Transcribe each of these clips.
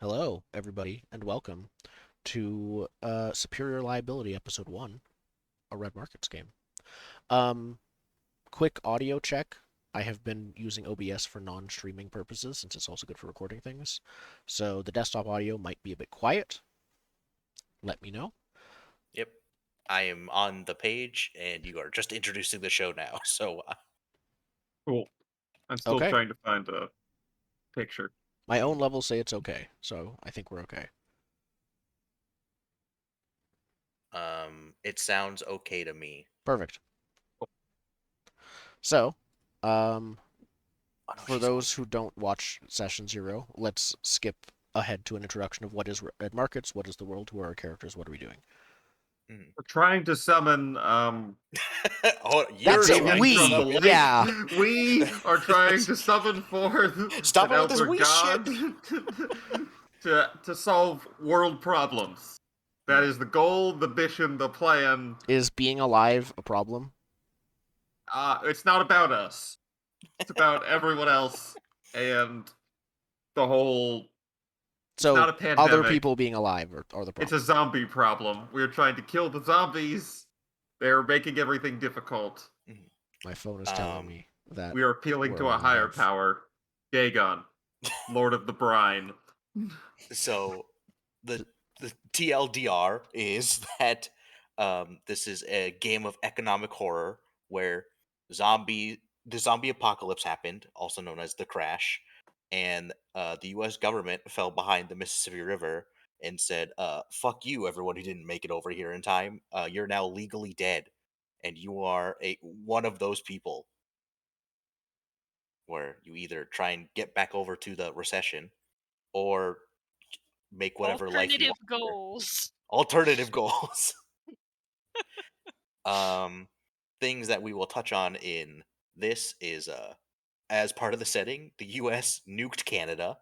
Hello, everybody, and welcome to Superior Liability Episode 1, a Red Markets game. Um, Quick audio check. I have been using OBS for non-streaming purposes since it's also good for recording things. So the desktop audio might be a bit quiet. Let me know. Yep. I am on the page, and you are just introducing the show now. So, Cool. I'm still Okay. trying to find a picture. My own levels say it's okay, so I think we're okay. it sounds okay to me. Perfect. So, Oh, no, for she's those who don't watch Session Zero, let's skip ahead to an introduction of what is Red Markets, what is the world, who are our characters, what are we doing? We're trying to summon Oh, you're That's it, trying we, to summon. yeah. We are trying to summon forth Stop an it with this elder we god to solve world problems. That is the goal, the mission, the plan. Is being alive a problem? It's not about us. It's about everyone else and the whole. So not a other pandemic. people being alive are the problem. It's a zombie problem. We're trying to kill the zombies. They're making everything difficult. My phone is telling me that We are appealing we're to a higher alive. power. Dagon, Lord of the Brine. So, the TLDR is that this is a game of economic horror where the zombie apocalypse happened, also known as the crash, and the U.S. government fell behind the Mississippi River and said, "Fuck you, everyone who didn't make it over here in time. You're now legally dead, and you are one of those people." Where you either try and get back over to the recession, or make whatever life you Alternative want. goals. Alternative goals. Things that we will touch on in this is as part of the setting, the US nuked Canada.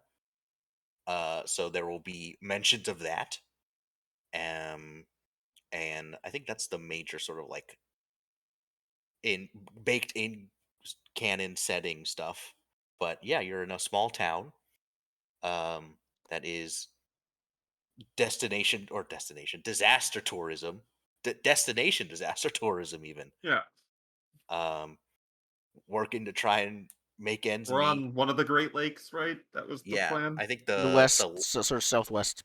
So there will be mentions of that. And I think that's the major sort of like baked in canon setting stuff. But yeah, you're in a small town that is destination disaster tourism. Destination disaster tourism even. Yeah. Working to try and make ends We're meet. on one of the Great Lakes, right? That was the plan? I think the west, sort of southwest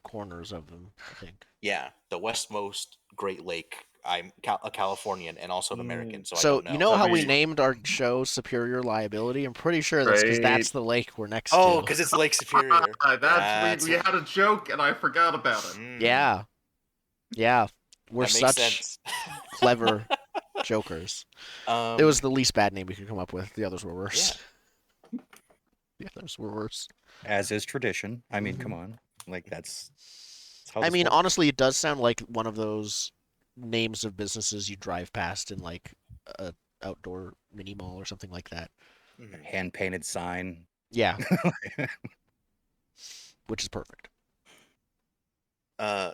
corners of them, I think. Yeah, the westmost Great Lake. I'm a Californian and also an American, so I So don't know. you know how we named our show Superior Liability? I'm pretty sure that's because that's the lake we're next to. Oh, because it's Lake Superior. We had a joke and I forgot about it. Yeah. We're That makes such sense. clever jokers. It was the least bad name we could come up with. The others were worse. Yeah. The others were worse. As is tradition. I mean, come on. Like, that's how I this mean, works. honestly, it does sound like one of those names of businesses you drive past in, like, a outdoor mini mall or something like that. Hand-painted sign. Yeah. Which is perfect.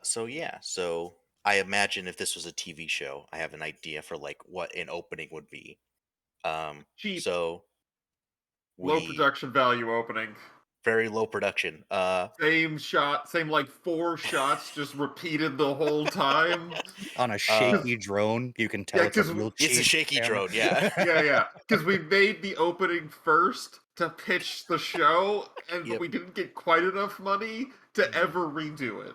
So I imagine if this was a TV show, I have an idea for like what an opening would be. Cheap. So Low production value opening. Very low production. Same shot, same like 4 shots, just repeated the whole time. On a shaky drone, you can tell it's a real cheap It's a shaky camera. drone, yeah. Yeah. Because we made the opening first to pitch the show, and we didn't get quite enough money to ever redo it.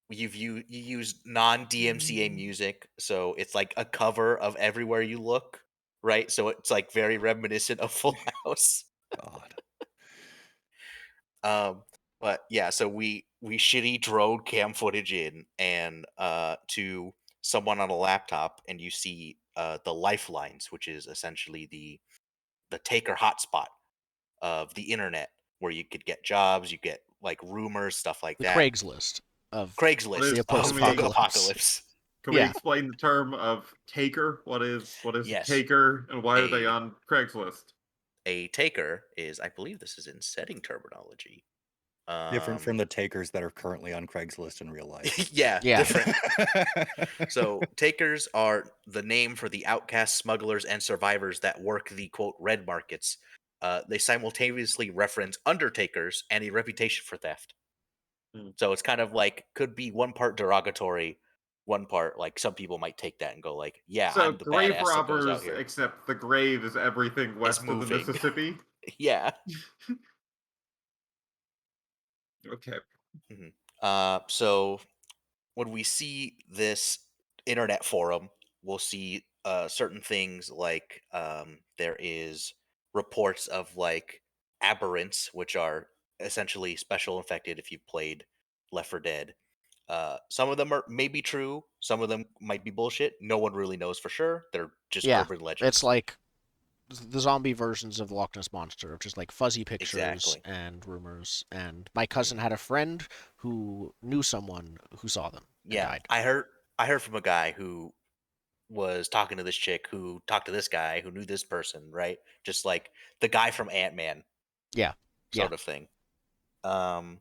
You used non-DMCA music, so it's like a cover of Everywhere You Look, right? So it's like very reminiscent of Full House. God. But yeah, so we shitty drone cam footage in and to someone on a laptop, and you see the lifelines, which is essentially the taker hotspot of the internet, where you could get jobs, you get like rumors, stuff like that. Craigslist of the post-apocalypse. Can we explain the term of taker? What is Yes. taker, and why are they on Craigslist? A taker is, I believe this is in setting terminology. Different from the takers that are currently on Craigslist in real life. Yeah, different. So takers are the name for the outcasts, smugglers, and survivors that work the quote red markets, they simultaneously reference undertakers and a reputation for theft. So it's kind of like could be one part derogatory, one part like some people might take that and go like, yeah, So I'm the grave badass that goes out robbers, here. except the grave is everything It's west of the moving. Mississippi. Yeah. Okay. So when we see this internet forum, we'll see certain things like there is reports of like aberrants, which are essentially special infected if you've played Left 4 Dead. Some of them are maybe true, some of them might be bullshit. No one really knows for sure. They're just Yeah, urban it's legends. like the zombie versions of the Loch Ness Monster, just like fuzzy pictures Exactly. and rumors. And my cousin had a friend who knew someone who saw them and Yeah, died. I heard from a guy who was talking to this chick who talked to this guy who knew this person, right? Just like the guy from Ant-Man Yeah, yeah, sort of thing. Um,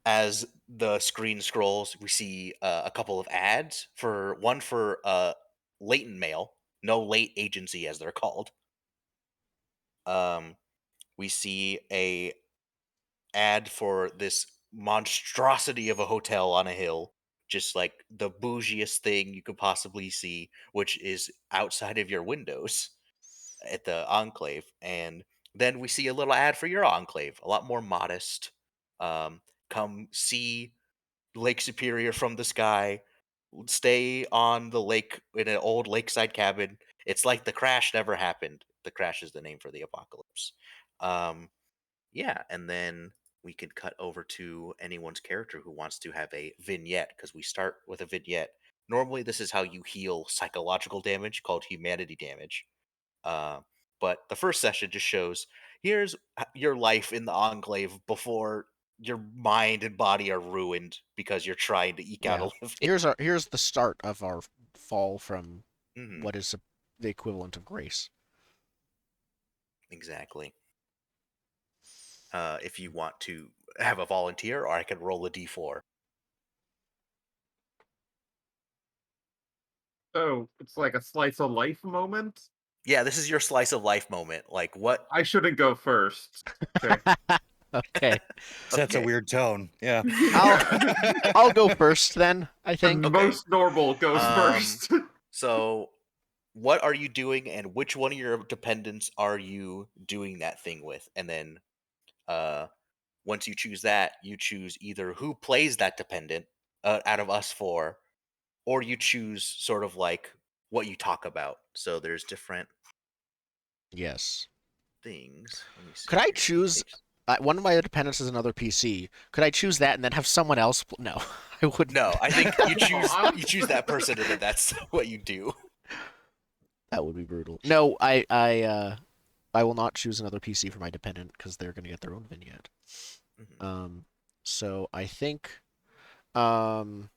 as the screen scrolls, we see a couple of ads for one for Leighton Mail, no late agency as they're called. We see a ad for this monstrosity of a hotel on a hill, just like the bougiest thing you could possibly see, which is outside of your windows at the enclave. And then we see a little ad for your enclave, a lot more modest. Come see Lake Superior from the sky. Stay on the lake in an old lakeside cabin. It's like the crash never happened. The crash is the name for the apocalypse. Um, yeah, and then we could cut over to anyone's character who wants to have a vignette because we start with a vignette. Normally, this is how you heal psychological damage called humanity damage. Uh, but the first session just shows here's your life in the enclave before your mind and body are ruined because you're trying to eke out yeah. a living. Here's the start of our fall from Hmm. what is the equivalent of grace. Exactly. If you want to have a volunteer, or I can roll a d4. Oh, it's like a slice of life moment. Yeah, this is your slice of life moment. Like what? I shouldn't go first. Okay. Okay, Sets a Okay. weird tone. Yeah. I'll I'll go first then. I The think. Okay. most normal goes Um, first. So, what are you doing, and which one of your dependents are you doing that thing with? And then, uh, once you choose that, you choose either who plays that dependent out of us four, or you choose sort of like what you talk about. So there's different Yes. things. Let me Could see I here. Let me choose take. one of my dependents is another PC? Could I choose that and then have someone else? No, I wouldn't. No, I think you choose Aw. you choose that person, and then that's what you do. That would be brutal. No, I will not choose another PC for my dependent because they're going to get their own vignette. Mhm. Um, so um,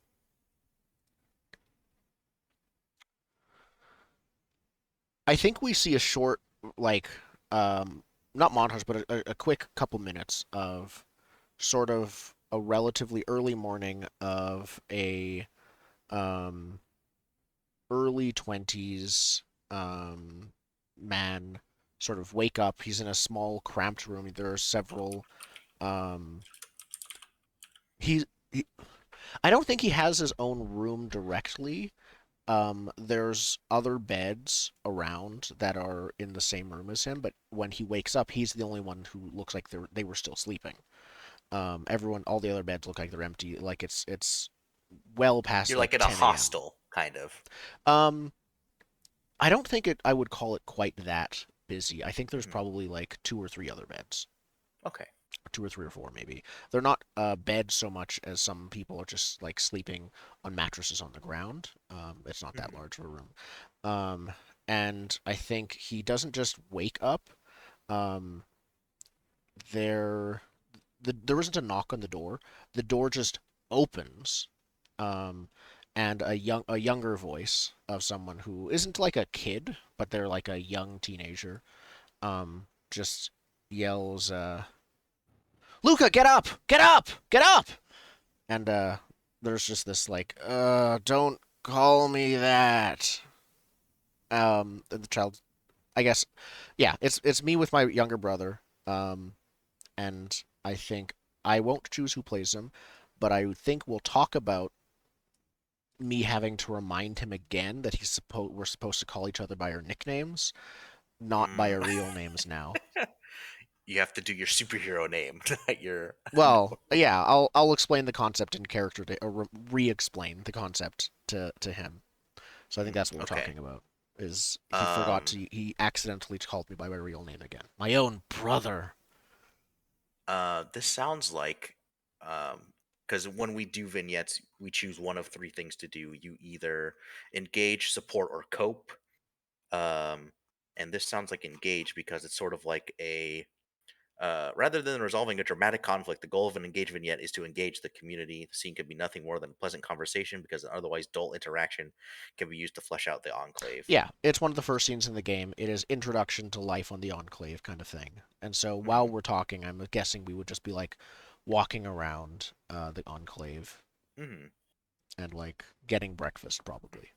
I think we see a short, like, not montage, but a quick couple minutes of sort of a relatively early morning of a um, early 20s man sort of wake up. He's in a small, cramped room. There are several. Um, he, he, I don't think he has his own room directly. There's other beds around that are in the same room as him, but when he wakes up, he's the only one who looks like they were still sleeping. All the other beds look like they're empty. Like it's well past You're like like in a 10 a.m. hostel, kind of. Um, I don't think I would call it quite that busy. I think there's Mhm. probably like two or three other beds, Okay. two or three or four maybe. They're not beds so much as some people are just like sleeping on mattresses on the ground. It's not that Mhm. large of a room. Um, and I think he doesn't just wake up. Um, there, there isn't a knock on the door. The door just opens, um, and a younger voice of someone who isn't like a kid, but they're like a young teenager, just yells, "Luca, get up! Get up! Get up!" And there's just this like, "Don't call me that." The child I guess, yeah, it's me with my younger brother, and I think I won't choose who plays him, but I think we'll talk about me having to remind him again that we're supposed to call each other by our nicknames, not by our Mm. real names now. You have to do your superhero name. Your Well, yeah, I'll explain the concept in character or re-explain the concept to him. So I think that's what we're okay. talking about. Is Um. he accidentally called me by my real name again. My own brother. This sounds like, because when we do vignettes, we choose one of three things to do. You either engage, support, or cope. Um, and this sounds like engage because it's sort of like a rather than resolving a dramatic conflict, the goal of an engage vignette is to engage the community. The scene can be nothing more than a pleasant conversation because an otherwise dull interaction can be used to flesh out the enclave. Yeah, it's one of the first scenes in the game. It is introduction to life on the Enclave kind of thing. And so while Mm-hmm. we're talking, I'm guessing we would just be like walking around the Enclave Mm-hmm. and like getting breakfast probably.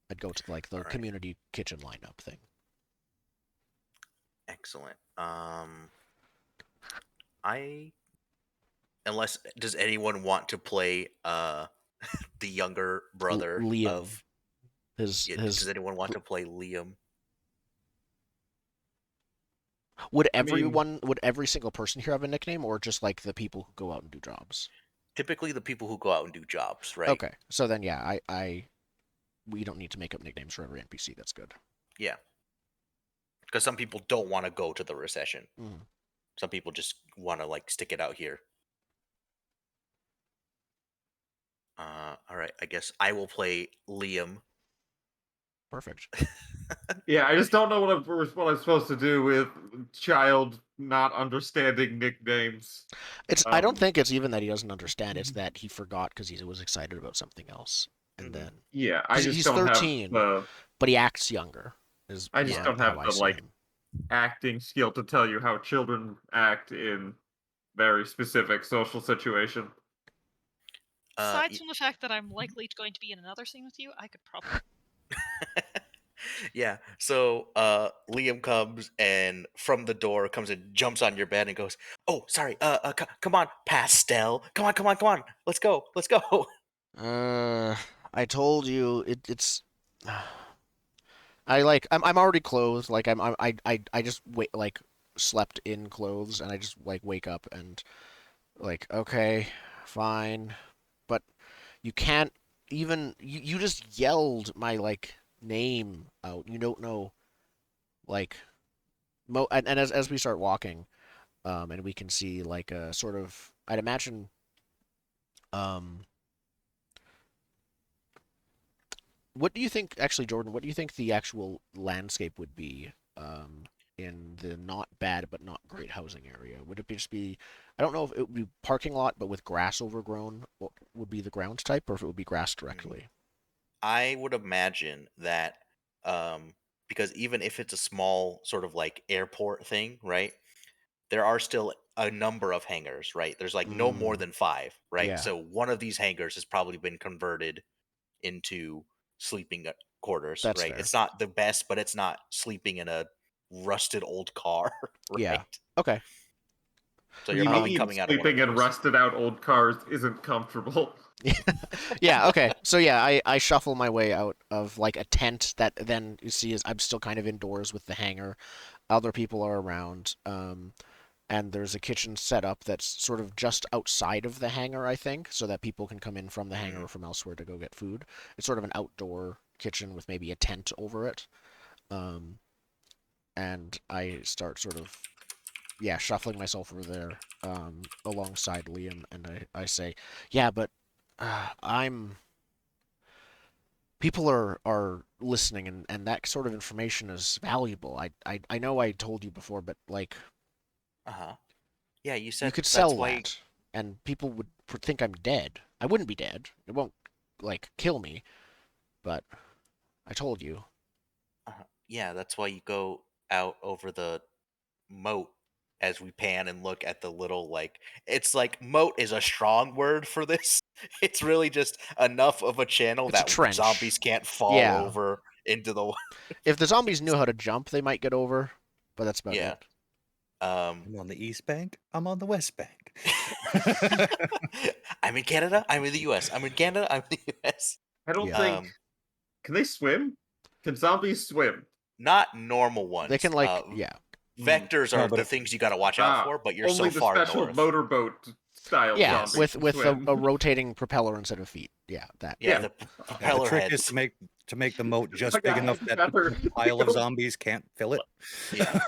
I'd go to like the All right. community kitchen lineup thing. Excellent. I unless does anyone want to play the younger brother Liam, of his yeah, his does anyone want to play Liam? I mean, would every single person here have a nickname or just like the people who go out and do jobs? Typically the people who go out and do jobs, right? Okay. So then yeah, I we don't need to make up nicknames for every NPC. That's good. Yeah. Because some people don't want to go to the recession. Mm, Some people just want to like stick it out here. All right, I guess I will play Liam. perfect. yeah, I just don't know what I'm supposed to do with child not understanding nicknames. I don't Um, think it's even that he doesn't understand. It's that he forgot because he was excited about something else, and Hmm. then yeah, I because just he's don't have 13, the but he acts younger. I Is just Yeah. don't how have I the see like him. acting skill to tell you how children act in very specific social situation. Uh, Aside from the fact that I'm likely going to be in another scene with you, I could probably. yeah. So Liam comes and from the door comes and jumps on your bed and goes, "Oh, sorry. Come on, Pastel. Come on. Let's go." Uh, I told you it's. I'm already clothed. Like I just wait like slept in clothes and I just like wake up and like okay, fine, but you can't even you just yelled my like name out. You don't know like and as we start walking, and we can see like a sort of I'd imagine um what do you think actually Jordan, what do you think the actual landscape would be in the not bad but not great housing area? Would it just be I don't know if it would be parking lot but with grass overgrown, what would be the ground type or if it would be grass Mhm. directly? I would imagine that um, because even if it's a small sort of like airport thing, right? There are still a number of hangars, right? There's like no more Mm, than five, right? yeah, So one of these hangars has probably been converted into sleeping quarters, that's right? fair. It's not the best, but it's not sleeping in a rusted old car, Yeah. right? Okay. So What do you're you probably mean coming out of one of sleeping in those. rusted out old cars isn't comfortable? Yeah, okay. So yeah, I shuffle my way out of like a tent that then you see is I'm still kind of indoors with the hangar. Other people are around. And there's a kitchen set up that's sort of just outside of the hangar, I think, so that people can come in from the hangar or Mm, from elsewhere to go get food. It's sort of an outdoor kitchen with maybe a tent over it. Um, and I start sort of yeah, shuffling myself over there alongside Liam, and I say, yeah, but I'm people are listening, and that sort of information is valuable. I know I told you before, but like uh-huh. Yeah, you you said could that's sell why. that, and people would think I'm dead. I wouldn't be dead. It won't like kill me, but I told you. Yeah, that's why you go out over the moat as we pan and look at the little like it's like moat is a strong word for this. It's really just enough of a channel It's a that trench. zombies can't fall Yeah, over into the If the zombies knew how to jump, they might get over, but that's about Yeah. it. I'm on the East Bank. I'm on the West Bank. I'm in Canada. I'm in the U.S. I'm in Canada. I'm in the U.S. I don't Yeah. think. Can they swim? Can zombies swim? Not normal ones. They can yeah. Vectors No, are but the if- things you got to watch out for, but you're only so the far special north. motorboat style Yeah, zombies with can with swim. a rotating propeller instead of feet. Yeah, that. Yeah, Yeah. the Yeah, the propeller trick heads. is to make the moat just I big got enough that better. a pile of zombies can't fill it. Yeah.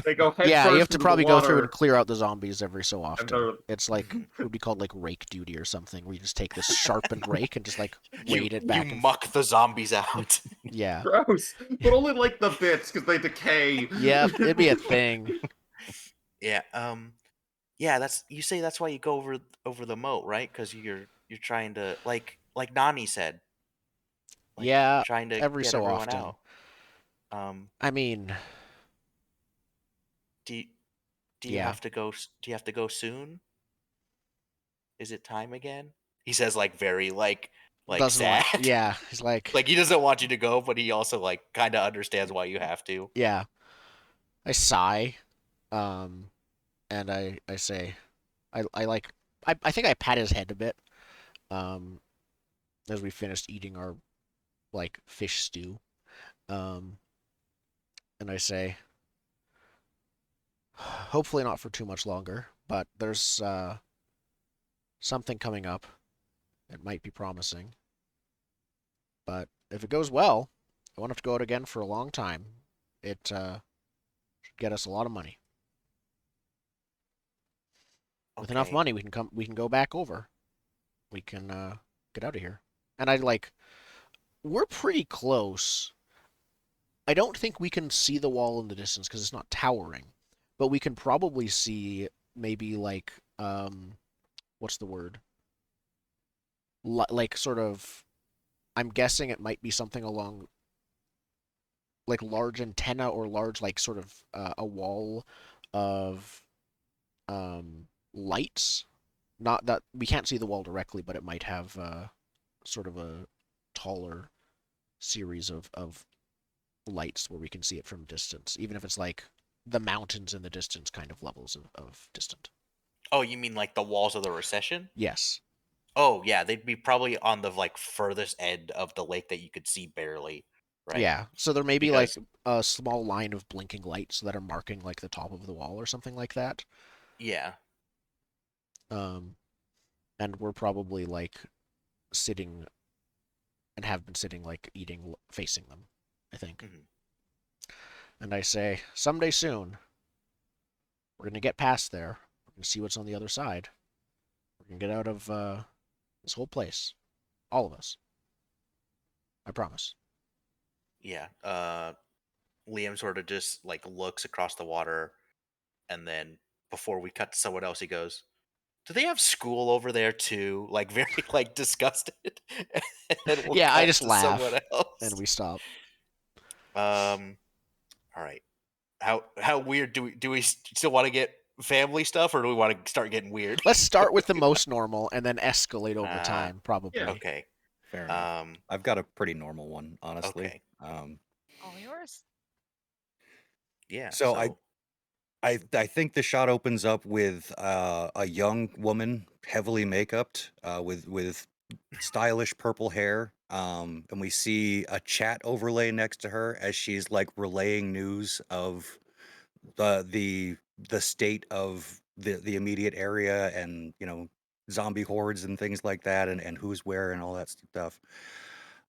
They go head Yeah, first you have to into probably the go water, through and clear out the zombies every so and often. they're It's like Mhm. it would be called like rake duty or something, where you just take this sharpened rake and just like You wade it back you and muck the zombies out. yeah. gross, but only like the bits because they decay. Yep, it'd be a thing. Yeah. Yeah. You say that's why you go over the moat, right? Because you're trying to like Nani said. Like, Yeah, trying to every get so everyone often. out. I mean, Do do you yeah. have to go? Do you have to go soon? Is it time again? He says like very like Doesn't sad. like yeah, he's like Like he doesn't want you to go, but he also like kind of understands why you have to. yeah. I sigh, um, and I say I like I think I pat his head a bit, um, as we finished eating our like fish stew. Um, and I say, hopefully not for too much longer, but there's something coming up. It might be promising. But if it goes well, I won't have to go out again for a long time. It should get us a lot of money. With enough Okay. money, we can go back over. We can get out of here. And I like we're pretty close. I don't think we can see the wall in the distance because it's not towering, but we can probably see maybe like what's the word? Like sort of I'm guessing it might be something along like large antenna or large like sort of a wall of lights. Not that we can't see the wall directly, but it might have sort of a taller series of lights where we can see it from distance, even if it's like the mountains in the distance kind of levels of distant. Oh, you mean like the walls of the recession? Yes. Oh yeah, they'd be probably on the like furthest end of the lake that you could see barely, right? Yeah. So there may be like Because a small line of blinking lights that are marking like the top of the wall or something like that. yeah, Um, and we're probably like sitting and have been sitting like eating facing them, I think. Mhm. And I say, someday soon, we're gonna get past there. We're gonna see what's on the other side. We're gonna get out of this whole place, all of us. I promise. yeah. Liam sort of just like looks across the water, and then before we cut to someone else, he goes, "Do they have school over there too?" Like very like disgusted. And then we'll Yeah, I cut just to laugh someone else. and we stop. All right. How weird do we still want to get family stuff, or do we want to start getting weird? Let's start with the most normal and then escalate over Ah, time, probably. Yeah. Okay. Fair enough. I've got a pretty normal one, honestly. Okay. All yours. Yeah. So I think the shot opens up with a young woman, heavily makeuped, with stylish purple hair, and we see a chat overlay next to her as she's like relaying news of the state of the immediate area, and zombie hordes and things like that, and who's where and all that stuff.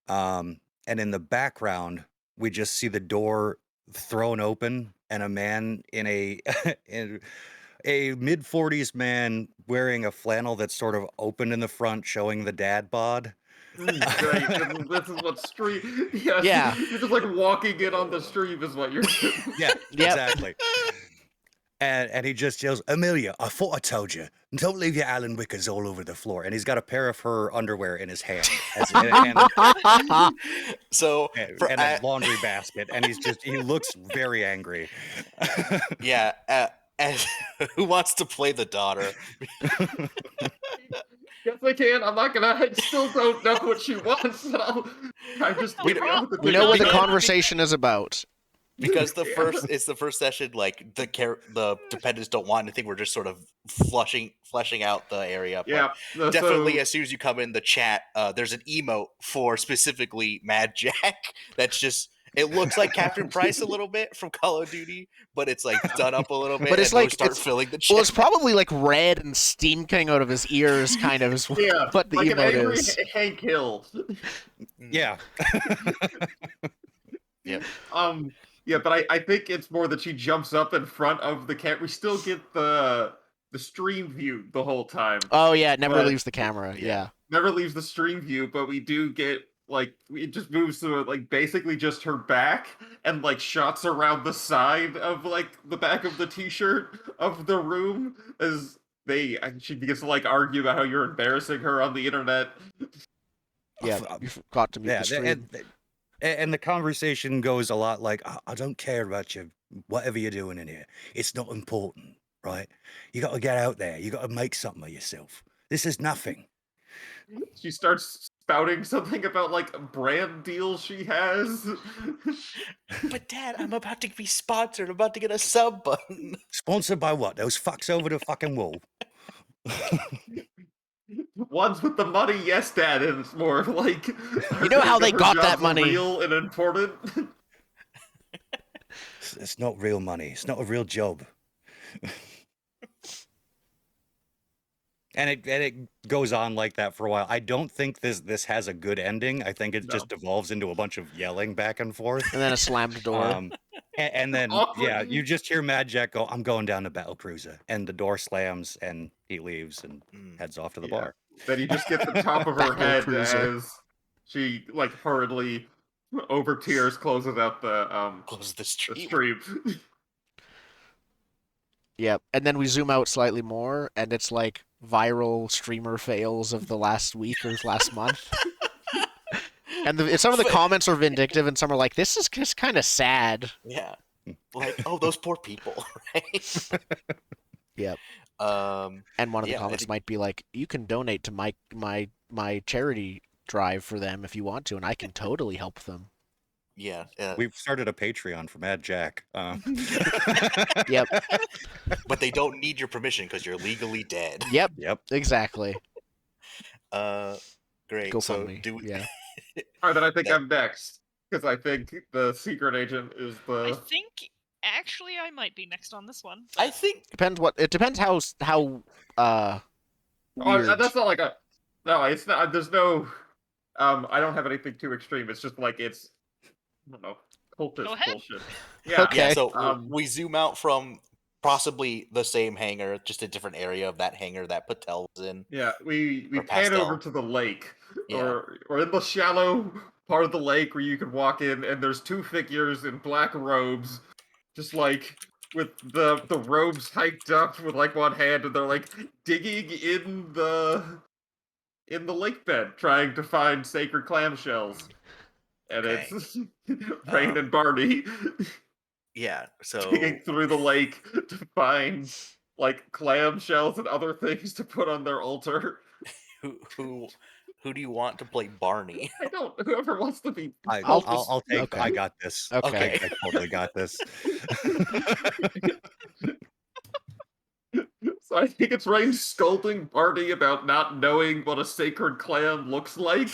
And in the background, we just see the door thrown open and a man in a in a mid-40s man wearing a flannel that's sort of open in the front, showing the dad bod. Great. This is what stream. Yes. Yeah. You're just like walking in on the stream is what you're doing. Yeah, Yep. exactly. And he just yells, "Amelia, I thought I told you. Don't leave your Alan Wickers all over the floor." And he's got a pair of her underwear in his hand, So for and a laundry basket, and he looks very angry. yeah, as who wants to play the daughter? Yes, I can. I'm not gonna. I still don't know what she wants, but I'm just We giving out the We thing. know what the because- conversation is about. because Yeah. it's the first session. Like the dependents don't want anything. We're just sort of fleshing out the area. Yeah. But So definitely, as soon as you come in the chat, there's an emote for specifically Mad Jack. That's just. It looks like Captain Price a little bit from Call of Duty, but it's like done up a little bit, But it's and those like- start it's- filling the chat. Well, it's probably like red and steam coming out of his ears, kind of, is yeah, what the like an emote angry is. Hank Hill. Yeah. Yep. Yeah, but I think it's more that she jumps up in front of the cat. We still get the stream view the whole time. Oh yeah, it never But- leaves the camera. Yeah. Yeah. Never leaves the stream view, but we do get like it just moves to like basically just her back and like shots around the side of like the back of the t-shirt of the room as she begins to like argue about how you're embarrassing her on the internet. Yeah, you forgot to mute Yeah, the stream. and the conversation goes a lot like, I don't care about you, whatever you're doing in here. It's not important, right? You got to get out there. You got to make something of yourself. This is nothing. She starts spouting something about like a brand deal she has. But Dad, I'm about to be sponsored. I'm about to get a sub button. Sponsored by what? Those fucks over the fucking wall. Ones with the money, yes, Dad, and it's more of like You know how they her got that jobs are money. real and important. It's not real money. It's not a real job. And it goes on like that for a while. I don't think this has a good ending. I think it No. just devolves into a bunch of yelling back and forth. And then a slammed door. And then Awkward. yeah, you just hear Mad Jack go, "I'm going down to Battle Cruiser," and the door slams and he leaves and heads off to the Yeah. bar. Then you just get the top of her Battle head Cruiser. as she like hurriedly over tears closes out the Close the the stream. stream. Yep. And then we zoom out slightly more, and it's like viral streamer fails of the last week or last month. And some of the comments are vindictive, and some are like, "This is just kind of sad." Yeah. Like, oh, those poor people, right? Yep. Um, And one of the Yeah, I comments think- might be like, "You can donate to my charity drive for them if you want to, and I can totally help them." yeah. We've started a Patreon for Mad Jack. Yep. But they don't need your permission because you're legally dead. Yep. Yep. Exactly. Great. Go So fund me. do we? Yeah. Alright, then I think Yeah. I'm next. Because I think the secret agent is I the think actually I might be next on this one. I think It depends how weird. that's not like a no, it's not there's no I don't have anything too extreme. It's just like it's I don't know, cultist Go ahead. bullshit. Yeah. Okay. yeah. So Um, we zoom out from possibly the same hangar, just a different area of that hangar that Patel's in. Yeah, we Or pan over pastel. to the lake, Yeah. or in the shallow part of the lake where you can walk in, and there's two figures in black robes, just like with the robes hiked up with like one hand, and they're like digging in the lake bed, trying to find sacred clamshells, and Okay. it's Rain and Barney Yeah. So digging through the lake to find like clamshells and other things to put on their altar. who do you want to play Barney? I don't. Whoever wants to be. I'll take. okay. I got this. Okay. I totally got this. So I think it's Rain scolding Barney about not knowing what a sacred clam looks like.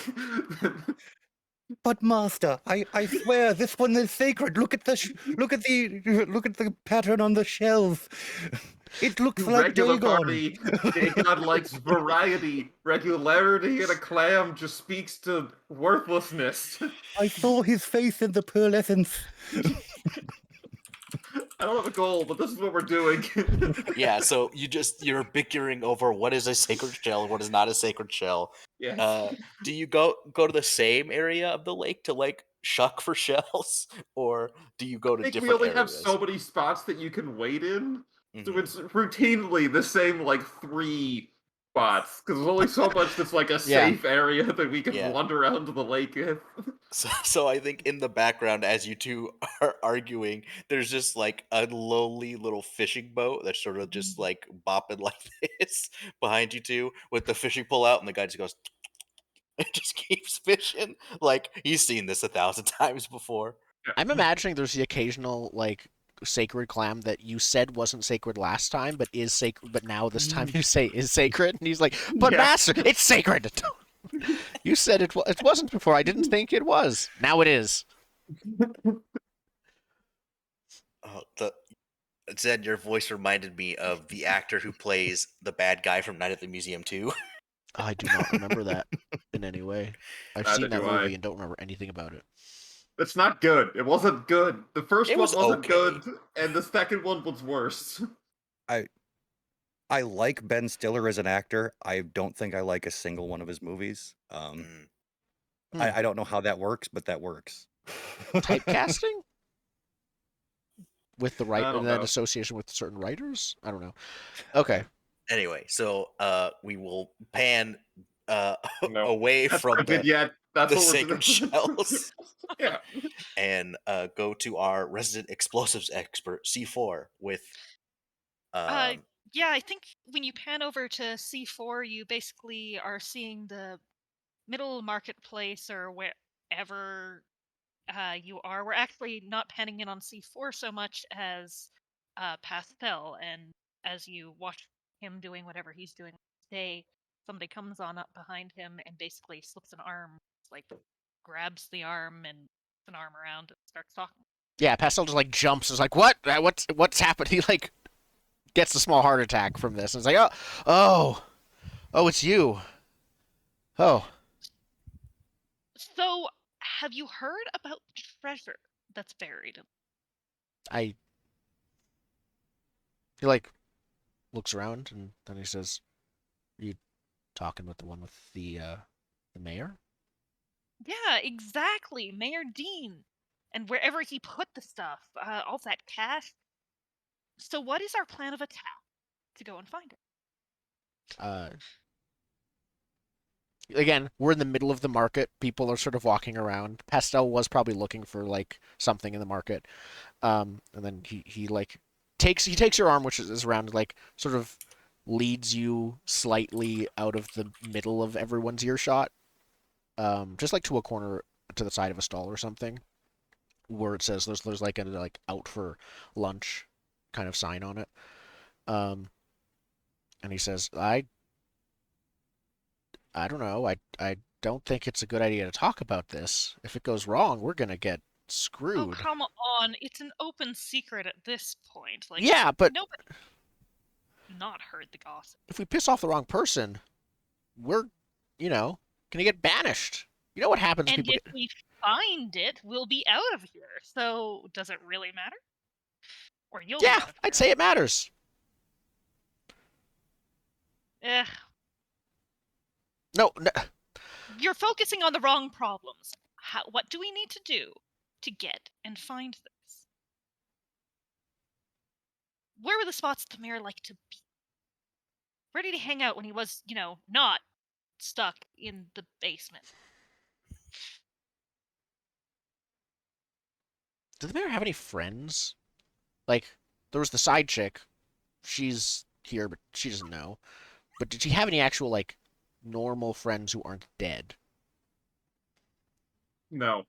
But master, I swear this one is sacred. Look at the pattern on the shelf. It looks like Regular Dagon. Barney, Dagon likes variety. Regularity in a clam just speaks to worthlessness. I saw his face in the pearlescence. I don't have a goal, but this is what we're doing. Yeah. So you're bickering over what is a sacred shell, what is not a sacred shell. Yes. Do you go to the same area of the lake to like shuck for shells, or do you go to I think different we only areas? have so many spots that you can wait in. So Mhm. it's routinely the same like 3 spots, because there's only so much that's like a Yeah. safe area that we can Yeah. wander around the lake with. So I think in the background, as you two are arguing, there's just like a lowly little fishing boat that's sort of just like bopping like this behind you two with the fishing pole out, and the guy just goes and just keeps fishing. Like he's seen this 1,000 times before. I'm imagining there's the occasional like sacred clam that you said wasn't sacred last time, but is sacred. But now this time you say is sacred, and he's like, "But Yeah. master, it's sacred." You said it wasn't before. I didn't think it was. Now it is. Zed, your voice reminded me of the actor who plays the bad guy from Night at the Museum 2. I do not remember that in any way. I've Neither seen that do I. movie and don't remember anything about it. It's not good. It wasn't good. The first It one was wasn't okay. good, and the second one was worse. I like Ben Stiller as an actor. I don't think I like a single one of his movies. Mm. I don't know how that works, but that works. Typecasting with the I right, don't and then know. association with certain writers. I don't know. Okay. Anyway, so we will pan No. away That's from not good the yet. That's the what we're sacred doing. shells Yeah. and go to our resident explosives expert C4 with Yeah, I think when you pan over to C4, you basically are seeing the middle marketplace or wherever you are. We're actually not panning in on C4 so much as Pastel, and as you watch him doing whatever he's doing today, somebody comes on up behind him and basically slips an arm, like grabs the arm and an arm around and starts talking. Yeah, Pastel just like jumps. Is like, what? What's happened? He like gets a small heart attack from this. And it's like, oh, it's you. Oh, So, have you heard about the treasure that's buried? I. He like looks around and then he says, "Are you talking with the one with the mayor?" Yeah, exactly, Mayor Dean, and wherever he put the stuff, all that cash. So, what is our plan of attack to go and find it? Uh, again, we're in the middle of the market. People are sort of walking around. Pastel was probably looking for like something in the market. And then he like takes your arm, which is around, like sort of leads you slightly out of the middle of everyone's earshot, just like to a corner to the side of a stall or something, where it says there's like a like out for lunch kind of sign on it. Um, and he says, I don't know. I don't think it's a good idea to talk about this. If it goes wrong, we're gonna get Oh, screwed. come on. It's an open secret at this point. Like, Yeah, but nobody not heard the gossip. if we piss off the wrong person, we're, gonna get banished. You know what happens? And People if get. we find it, we'll be out of here. So, does it really matter? Or you'll be Yeah, out of I'd here. say it matters. Eh, No, no, you're focusing on the wrong problems. What do we need to do to get and find this? Where were the spots the mayor liked to be? Where did he hang out when he was, not stuck in the basement? did the mayor have any friends? Like, there was the side chick. She's here, but she doesn't know. But did she have any actual, like, normal friends who aren't dead? No.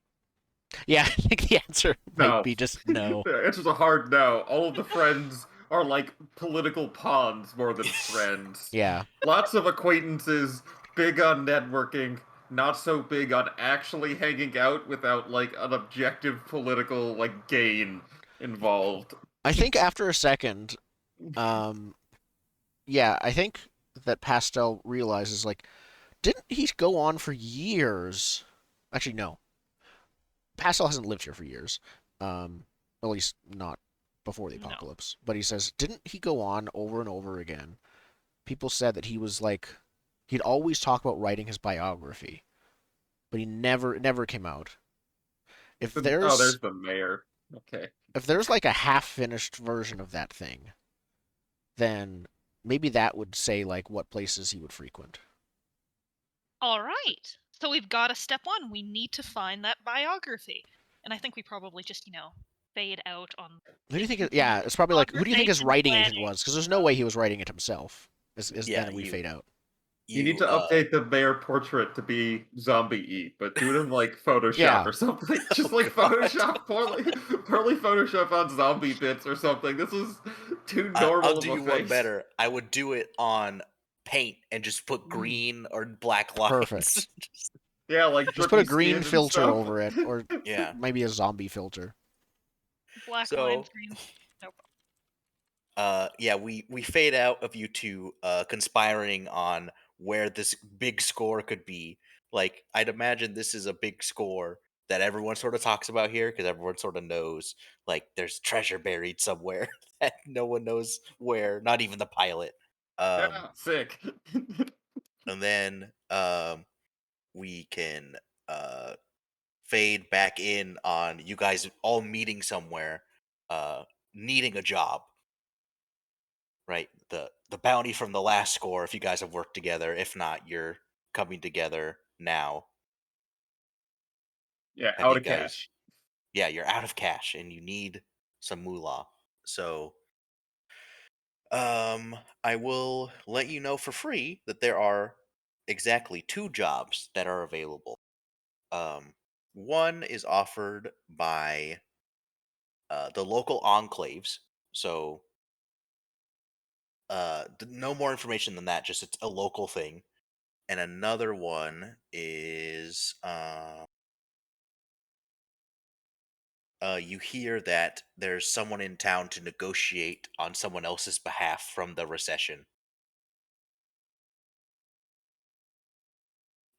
Yeah, I think the answer might No. be just no. The answer's a hard no. All of the friends are like political pawns more than friends. Yeah. Lots of acquaintances, big on networking, not so big on actually hanging out without like an objective political like gain involved. I think after a second, um, yeah, I think that Pastel realizes, like, didn't he go on for years? Actually, no. Pastel hasn't lived here for years. At least not before the No. apocalypse. But he says, didn't he go on over and over again? People said that he was like, he'd always talk about writing his biography, but he never came out. If Oh, there's there's the mayor. Okay. if there's like a half-finished version of that thing, then maybe that would say like what places he would frequent. All right. So we've got a step one. We need to find that biography. And I think we probably just, fade out on Who do you think? thinking Yeah, it's probably like who do you think his conversation writing agent planning. was? Because there's no way he was writing it himself. Is Yeah, then we fade out. You need to update the mayor portrait to be zombie eat, but do it in like Photoshop Yeah. or something. Just Oh, like God. Photoshop poorly Photoshop on zombie bits or something. This is too normal I'll of do a you one face. better. I would do it on paint and just put green or black lines. Perfect. Yeah, like Just put a drippy green skin and filter stuff. over it, or Yeah. maybe a zombie filter. Black So, lines, green. No problem. yeah, we fade out of you two conspiring on where this big score could be. Like, I'd imagine this is a big score that everyone sort of talks about here because everyone sort of knows, like, there's treasure buried somewhere that no one knows where, not even the pilot. Yeah, sick. And then we can uh, fade back in on you guys all meeting somewhere, needing a job. Right, the bounty from the last score. If you guys have worked together, if not, you're coming together now. Yeah, Have out you of guys? cash. Yeah, you're out of cash and you need some moolah. So, I will let you know for free that there are exactly 2 jobs that are available. One is offered by the local enclaves. So, no more information than that. Just it's a local thing. And another one is you hear that there's someone in town to negotiate on someone else's behalf from the recession.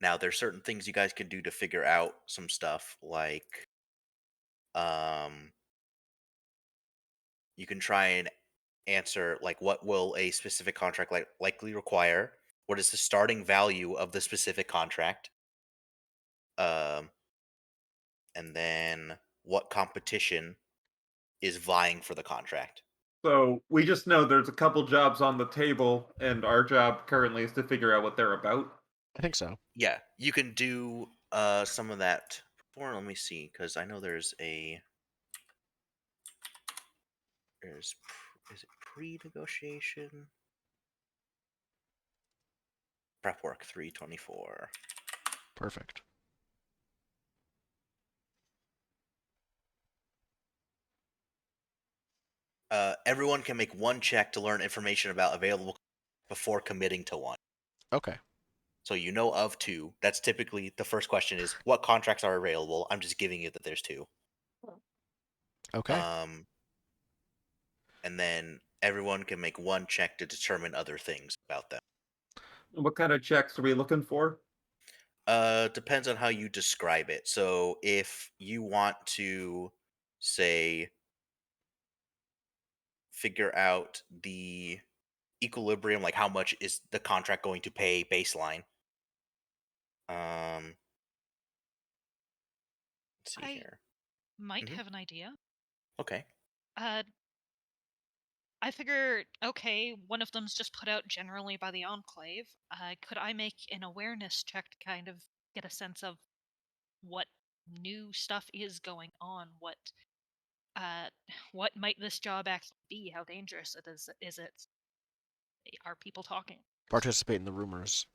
Now, there's certain things you guys can do to figure out some stuff, like um, you can try and answer like what will a specific contract likely require? What is the starting value of the specific contract? Um, and then what competition is vying for the contract? So we just know there's a couple jobs on the table, and our job currently is to figure out what they're about. I think so. Yeah, you can do some of that. Or let me see, because I know there's is it pre-negotiation? Prep work 324. Perfect. Everyone can make one check to learn information about available before committing to one. Okay. So you know of 2. That's typically the first question is what contracts are available. I'm just giving you that there's 2. Okay. And then everyone can make one check to determine other things about them. What kind of checks are we looking for? Depends on how you describe it. So if you want to say figure out the equilibrium, like how much is the contract going to pay baseline. Let's see I here. might Mhm. have an idea. Okay. Uh, I figure, okay, one of them's just put out generally by the Enclave. Could I make an awareness check to kind of get a sense of what new stuff is going on? Uh, what might this job actually be? How dangerous it is? Is it? Are people talking? Participate in the rumors.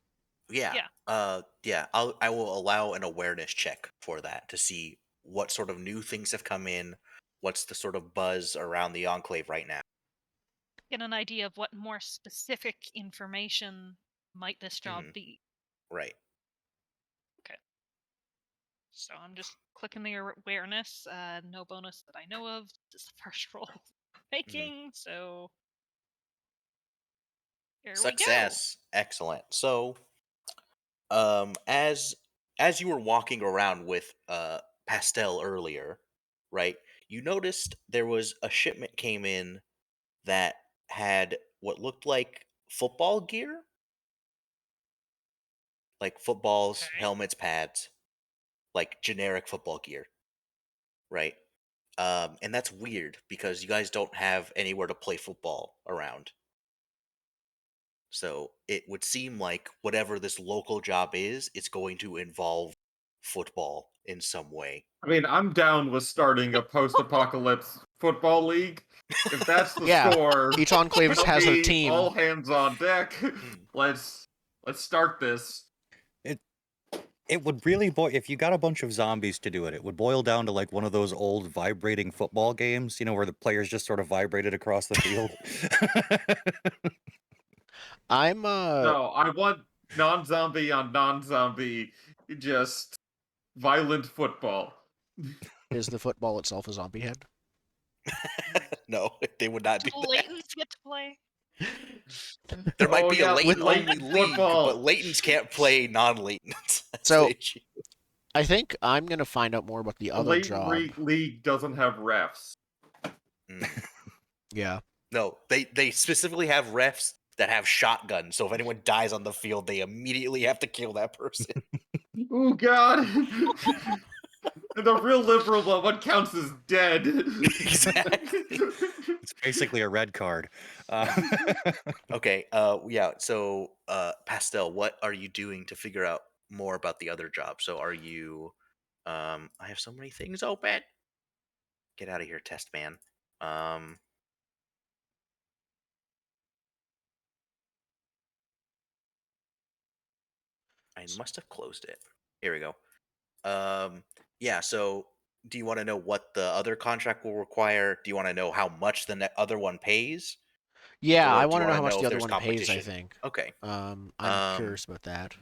Yeah. Yeah. Yeah. I will allow an awareness check for that to see what sort of new things have come in. What's the sort of buzz around the enclave right now? Get an idea of what more specific information might this job Mhm. be. Right. Okay. So I'm just clicking the awareness. No bonus that I know of. This is the first roll making. So here we go. Success. Excellent. So, as you were walking around with Pastel earlier, right? You noticed there was a shipment came in that had what looked like football gear, like footballs, Okay. helmets, pads, like generic football gear, right? And that's weird because you guys don't have anywhere to play football around. So it would seem like whatever this local job is, it's going to involve football in some way. I mean, I'm down with starting a post-apocalypse football league. If that's the Yeah, score, each enclave tell has a me team. all hands on deck. Hmm. Let's start this. It would really if you got a bunch of zombies to do it, it would boil down to like one of those old vibrating football games, where the players just sort of vibrated across the field. I'm No, I want non-zombie on non-zombie, just violent football. is the football itself a zombie head? No, they would not do Do that. Laytons get to play? There might Oh, be yeah, a Layton only latent league, football. but Laytons can't play non-Laytons. That's So- the issue. I think I'm gonna find out more about the A other latent job. league doesn't have refs. Mm. Yeah. No, they specifically have refs that have shotguns. So if anyone dies on the field, they immediately have to kill that person. Oh God! The real liberal one, what counts as dead? Exactly. It's basically a red card. Okay. Yeah. So, Pastel, what are you doing to figure out more about the other job? So, are you? I have so many things open. Get out of here, test man. I must have closed it. Here we go. Yeah. So, do you want to know what the other contract will require? Do you want to know how much the other one pays, Yeah, or I do you want to know want how to much know the if other there's one pays, I competition? think. Okay. I'm Um, curious about that.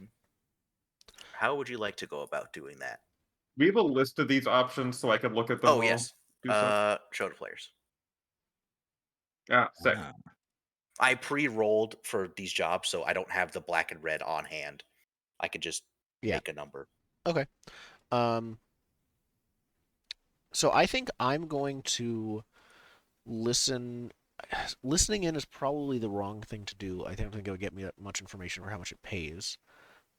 How would you like to go about doing that? We have a list of these options so I can look at them Oh while yes. do stuff. Show to players. Ah, sick. Ah. I pre-rolled for these jobs, so I don't have the black and red on hand. I could just Yeah. make a number. Okay. So I think I'm going to listen. Listening in is probably the wrong thing to do. I don't think it would get me that much information for how much it pays.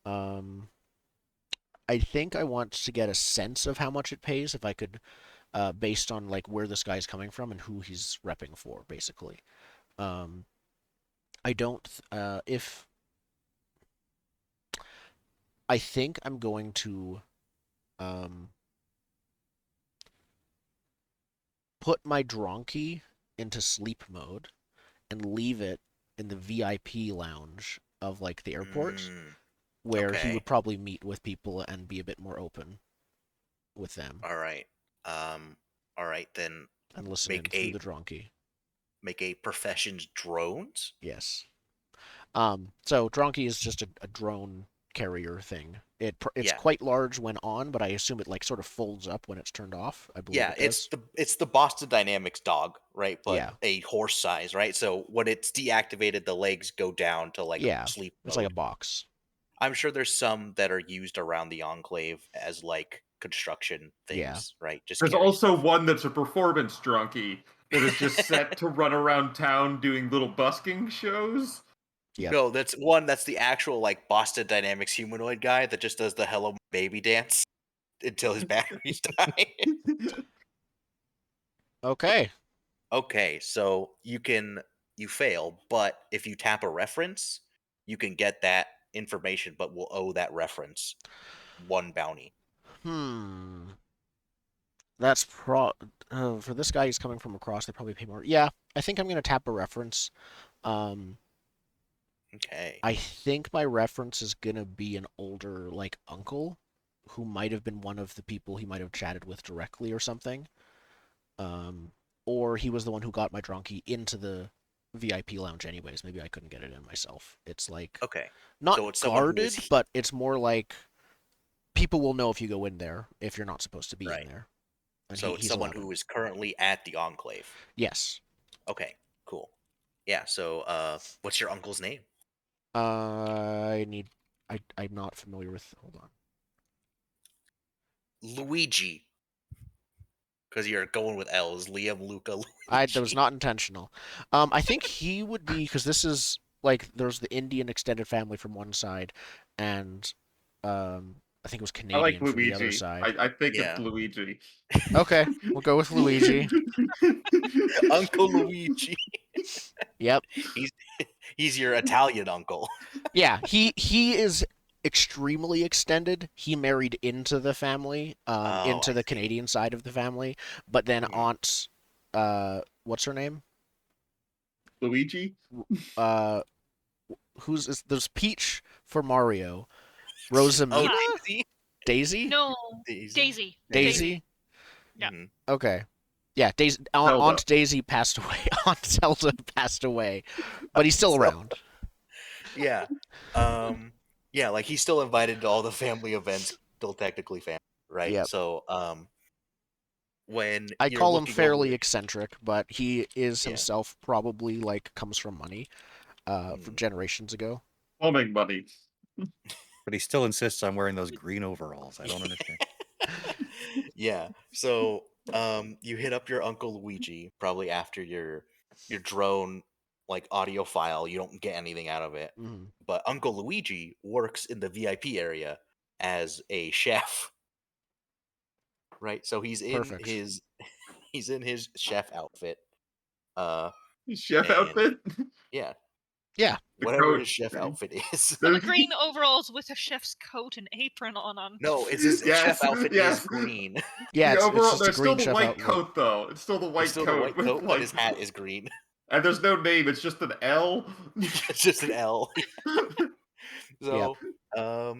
I think I want to get a sense of how much it pays if I could, based on like where this guy's coming from and who he's repping for, basically. I don't. If I think I'm going to put my Dronky into sleep mode and leave it in the VIP lounge of like the airport, where he Okay. would probably meet with people and be a bit more open with them All right. All right. Then and listen in make through a the Dronky. make a professions drones. Yes. So Dronky is just a drone carrier thing. It's Yeah. quite large when on, but I assume it like sort of folds up when it's turned off. I believe Yeah, it does. it's the Boston Dynamics dog, right? But Yeah. a horse size, right? So when it's deactivated, the legs go down to like Yeah, sleep it's mode. like a box. I'm sure there's some that are used around the enclave as like construction Yeah. things, right? Just There's carry also stuff. one that's a performance drunkie that is just set to run around town doing little busking shows. Yep. No, that's the actual like Boston Dynamics humanoid guy that just does the hello baby dance until his batteries die. Okay. Okay, so you fail, but if you tap a reference, you can get that information, but we'll owe that reference one bounty. That's for this guy. He's coming from across. They probably pay more. Yeah, I think I'm gonna tap a reference. Okay. I think my reference is gonna be an older like uncle, who might have been one of the people he might have chatted with directly or something. Or he was the one who got my Dronky into the VIP lounge anyways. Maybe I couldn't get it in myself. It's like Okay. not So it's someone who guarded, is but it's more like people will know if you go in there if you're not supposed to be Right. in there. And so it's he's someone allowed who in. is currently at the enclave. Yes. Okay, cool. Yeah, so what's your uncle's name? I'm not familiar with. Hold on. Luigi. Because you're going with L's. Liam, Luca, Luigi. That was not intentional. I think he would be because this is like there's the Indian extended family from one side, and I think it was I like Canadian from the other Luigi. side. I think Yeah. it's Luigi. Okay, we'll go with Luigi. Uncle Luigi. Yep. He's your Italian uncle. Yeah, he is extremely extended. He married into the family, Oh, into I the see. Canadian side of the family, but then Mhm. Aunt, what's her name? Luigi? Uh, there's Peach for Mario, Oh, Rosamina, Ah, Daisy. Daisy, no, Daisy. Daisy. Yeah. Mhm. Okay, yeah, Daisy. Zelda. Aunt Daisy passed away. Aunt Zelda passed away, but he's still So around. yeah, yeah, like he's still invited to all the family events. Still technically family, right? Yep. So when I'd you're call him looking over, fairly eccentric, but he is yeah. himself probably like comes from money, from Mhm. generations ago. Plumbing money. But he still insists on wearing those green overalls. I don't understand. Yeah. So you hit up your Uncle Luigi probably after your drone like audio file. You don't get anything out of it. Mhm. But Uncle Luigi works in the VIP area as a chef, right? So Perfect. he's in his chef outfit. Uh Chef and outfit? yeah, Yeah. The whatever coat. his chef outfit is. Well, the There's- green overalls with a chef's coat and apron on. No, it's his chef Yes, outfit is yes. green. Yeah, The it's overall, just a there's still green the chef white outfit. coat though. It's still the It's white still the coat white with coat, but like, his hat is green. and there's no name. It's just an L. It's just an L. Yep. So,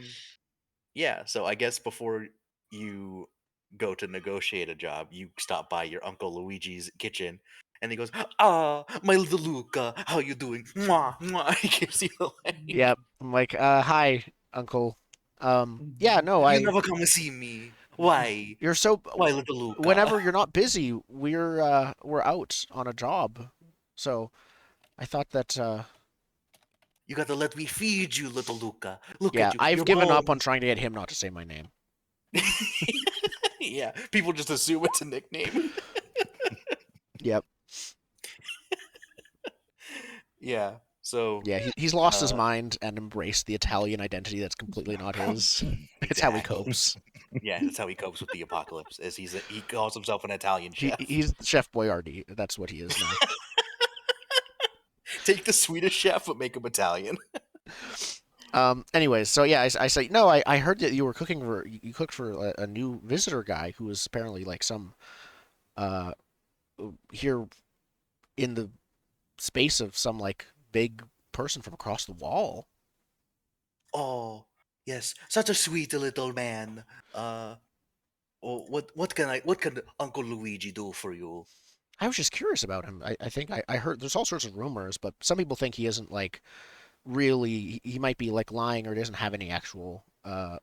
yeah. So I guess before you go to negotiate a job, you stop by your Uncle Luigi's kitchen, and he goes, "Ah, my little Luca, how you doing? Mwah, mwah." He gives you the leg. Yep. I'm like, hi, Uncle. Yeah, no, You never come and see me. Why? you're so, Why, little Luca? whenever you're not busy, we're out on a job. So I thought that, You gotta let me feed you, little Luca. Look yeah, at you, I've your given up on bones. trying to get him not to say my name. Yeah, people just assume it's a nickname. Yep. Yeah. So, Yeah, he's lost his uh, mind and embraced the Italian identity that's completely not his. It's how he exactly. copes. Yeah, that's how he copes with the apocalypse. Is he calls himself an Italian He chef. he's Chef Boyardee. That's what he is now. Take the Swedish chef, but make him Italian. Anyways, so yeah, I say no. I heard that you were cooking for you cooked for a new visitor guy who was apparently like some uh here in the space of some like big person from across the wall. Oh, yes, such a sweet little man. What can Uncle Luigi do for you? I was just curious about him. I think I heard there's all sorts of rumors, but some people think he isn't like really. He might be like lying or doesn't have any actual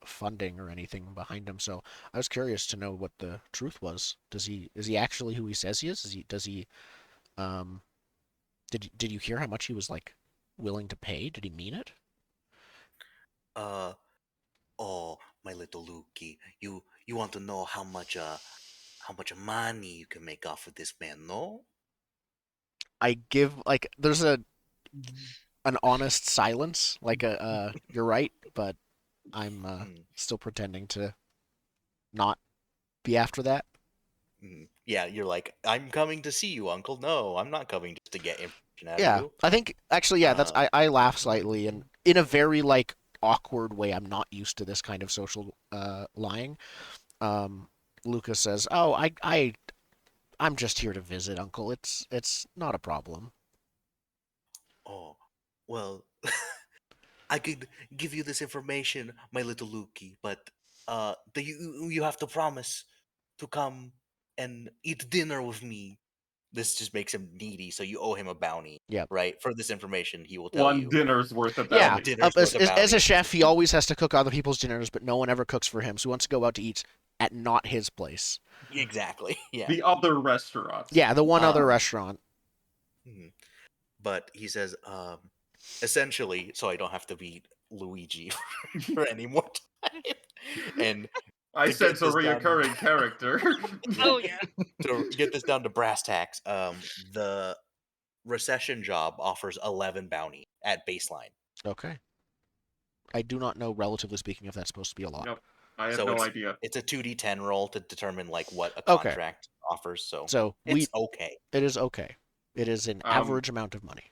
funding or anything behind him. So I was curious to know what the truth was. Is he actually who he says he is? Does he um did you hear how much he was like willing to pay? Did he mean it? Uh, oh, my little Luki, you want to know how much money you can make off of this man? No. I give like there's a an honest silence, like a you're right, but I'm Mm, still pretending to not be after that. Yeah, you're like, I'm coming to see you, Uncle. No, I'm not coming just to get information out of Yeah, you. I think actually, yeah, that's Uh, I laugh slightly and in a very like awkward way. I'm not used to this kind of social lying. Um, Lucas says, "Oh, I'm just here to visit, Uncle. It's not a problem." oh, well, I could give you this information, my little Luki, but you have to promise to come and eat dinner with me. This just makes him needy, so you owe him a bounty, Yep. right? For this information, he will tell One you dinner's worth of Yeah, one bounty. dinner's worth of as a bounty. chef, he always has to cook other people's dinners, but no one ever cooks for him. So he wants to go out to eat at not his place. Exactly. Yeah. The other restaurants. Yeah, the one other Um, restaurant. mhm. But he says, essentially, so I don't have to beat Luigi for any more time. And I to sense get a this down, reoccurring character. yeah, Oh yeah. to get this down to brass tacks, the recession job offers 11 bounty at baseline. Okay. I do not know, relatively speaking, if that's supposed to be a lot. Nope. I have So no idea. it's a 2d10 roll to determine like what a Okay. contract offers. So So it's okay. it is okay. It is an Um, average amount of money.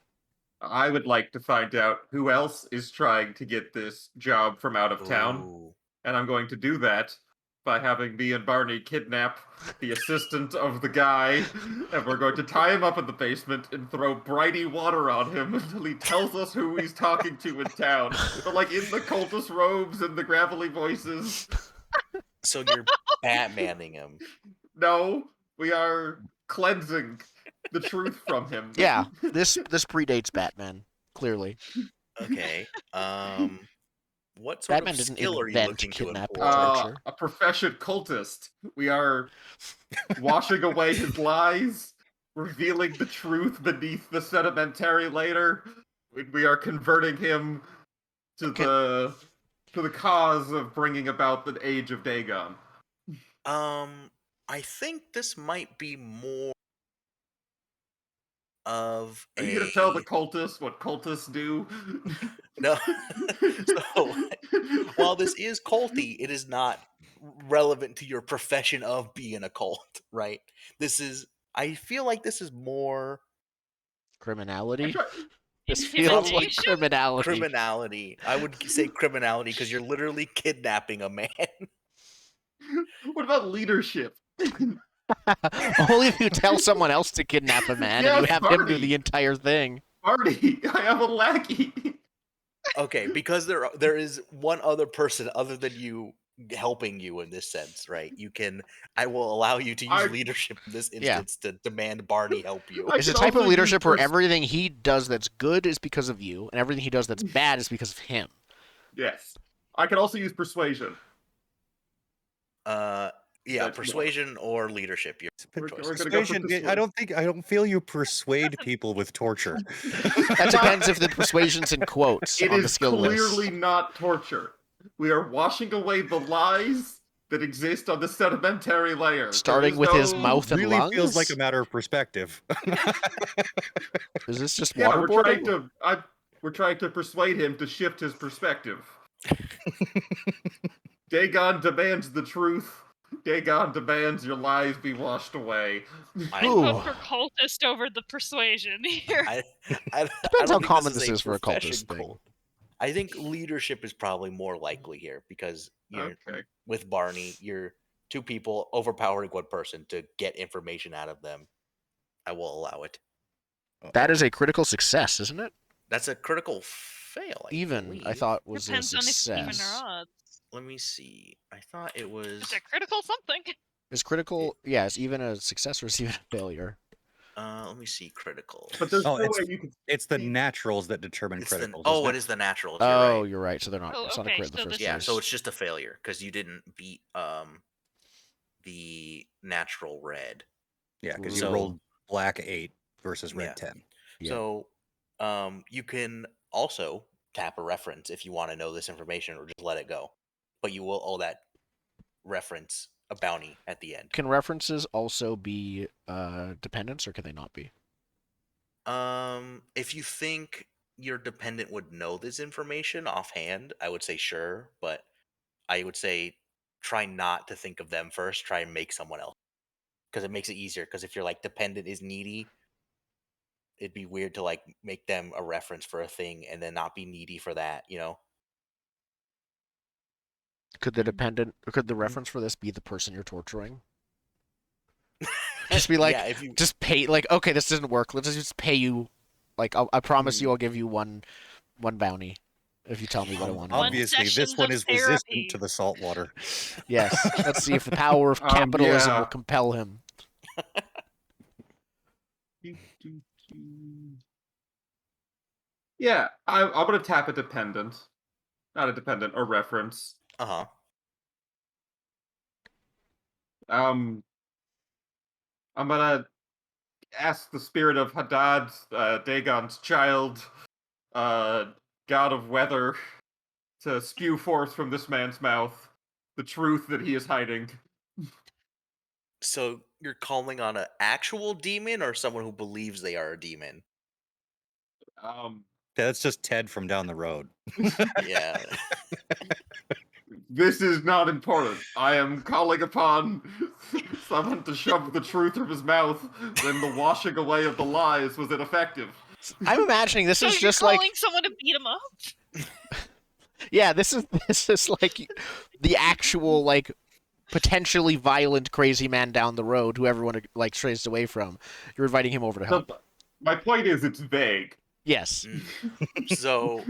I would like to find out who else is trying to get this job from out of town, Ooh. and I'm going to do that by having me and Barney kidnap the assistant of the guy, and we're going to tie him up in the basement and throw brighty water on him until he tells us who he's talking to in town. But like in the cultist robes and the gravelly voices. So you're Batmaning him. No, we are cleansing the truth from him. Yeah, this predates Batman, clearly. Okay. What sort Batman of didn't skill are you invent looking to kidnapping employ? torture. A profession cultist. We are washing away his lies, revealing the truth beneath the sedimentary layer. We are converting him to the cause of bringing about the age of Dagon. I think this might be more of Are you gonna tell the cultists what cultists do? No. So, while this is culty, it is not relevant to your profession of being a cult, right? I feel like this is more Criminality? try- This feels like Intimidation? criminality. I would say criminality because you're literally kidnapping a man. What about leadership? Only if you tell someone else to kidnap a man and you Yes, have him do Barney. the entire thing. Barney, I have a lackey. Okay, because there is one other person other than you helping you in this sense, right? I will allow you to use leadership in this Yeah. instance to demand Barney help you. I It's a can type of also leadership use where everything he does that's good is because of you, and everything he does that's bad is because of him. Yes. I can also use persuasion. Yeah, persuasion or leadership. Your We're choice. gonna go for Persuasion, I don't feel you persuade people with torture. That depends if the persuasion's in quotes It on the is skill list. clearly not torture. We are washing away the lies that exist on the sedimentary layer. Starting with his mouth and Really lungs? feels like a matter of perspective. Is this just Yeah, waterboarding? we're trying to persuade him to shift his perspective. Dagon demands the truth. Dagon demands your lies be washed away. I vote for cultist over the persuasion here. Depends how common this is for a cultist thing. Cult. I think leadership is probably more likely here because with Barney, you're two people overpowering one person to get information out of them. I will allow it. That is a critical success, isn't it? That's a critical fail. I thought was Depends a on if it's even success. or odds. Let me see. I thought it was. It's a critical something. Is critical? Yeah, is even a success or is even a failure? Let me see. Critical. But there's no way you can. It's the naturals that determine criticals. It is the naturals. You're right. So they're not. It's not a crit in the first place. Yeah, so it's just a failure because you didn't beat the natural red. Yeah, because you rolled black 8 versus red 10. Yeah. So you can also tap a reference if you want to know this information or just let it go. But you will owe that reference a bounty at the end. Can references also be dependents or can they not be? If you think your dependent would know this information offhand, I would say sure, but I would say try not to think of them first. Try and make someone else. Because it makes it easier. Because if your dependent is needy, it'd be weird to make them a reference for a thing and then not be needy for that, you know? Could the reference for this be the person you're torturing? Just be like, just pay, okay, this doesn't work. Let's just pay you. I promise you I'll give you one bounty if you tell me what I want. Obviously, this one is resistant to the salt water. Yes. Let's see if the power of capitalism will compel him. Yeah, I'm gonna tap a dependent. Not a dependent, a reference. I'm gonna ask the spirit of Hadad, Dagon's child, god of weather, to spew forth from this man's mouth the truth that he is hiding. So you're calling on an actual demon or someone who believes they are a demon? That's just Ted from down the road. Yeah. This is not important. I am calling upon someone to shove the truth from his mouth when the washing away of the lies was ineffective. I'm imagining this So is you're just calling like, someone to beat him up? yeah, this is like the actual like potentially violent crazy man down the road who everyone like strays away from. You're inviting him over to help. My point is, it's vague. Yes, So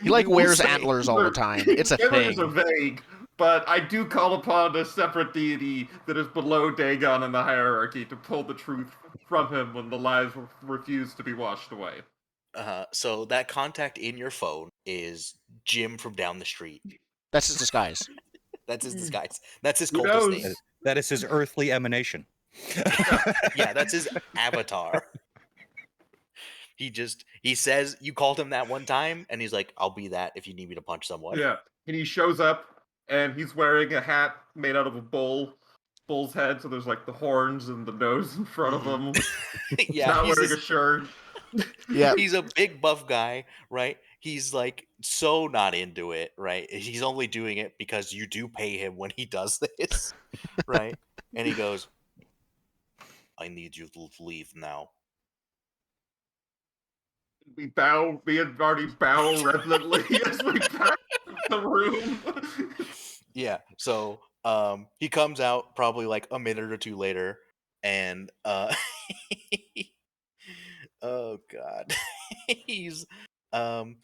he like we'll wears say- antlers all the time. It's a Antlers are thing. vague, but I do call upon a separate deity that is below Dagon in the hierarchy to pull the truth from him when the lies refuse to be washed away. so that contact in your phone is Jim from down the street. That's his disguise. That's his disguise. That's his Who cultist knows? name. That is his earthly emanation. Yeah, that's his avatar. He says you called him that one time, and he's like, "I'll be that if you need me to punch someone." Yeah, and he shows up, and he's wearing a hat made out of a bull's head, so there's like the horns and the nose in front of him. He's Yeah, not he's wearing a this- shirt. Yeah, he's a big buff guy, right? He's like so not into it, right? He's only doing it because you do pay him when he does this, right? And he goes, "I need you to leave now." Me and Marty bow reverently as we pass the room. Yeah. So he comes out probably like a minute or two later, and oh god. He's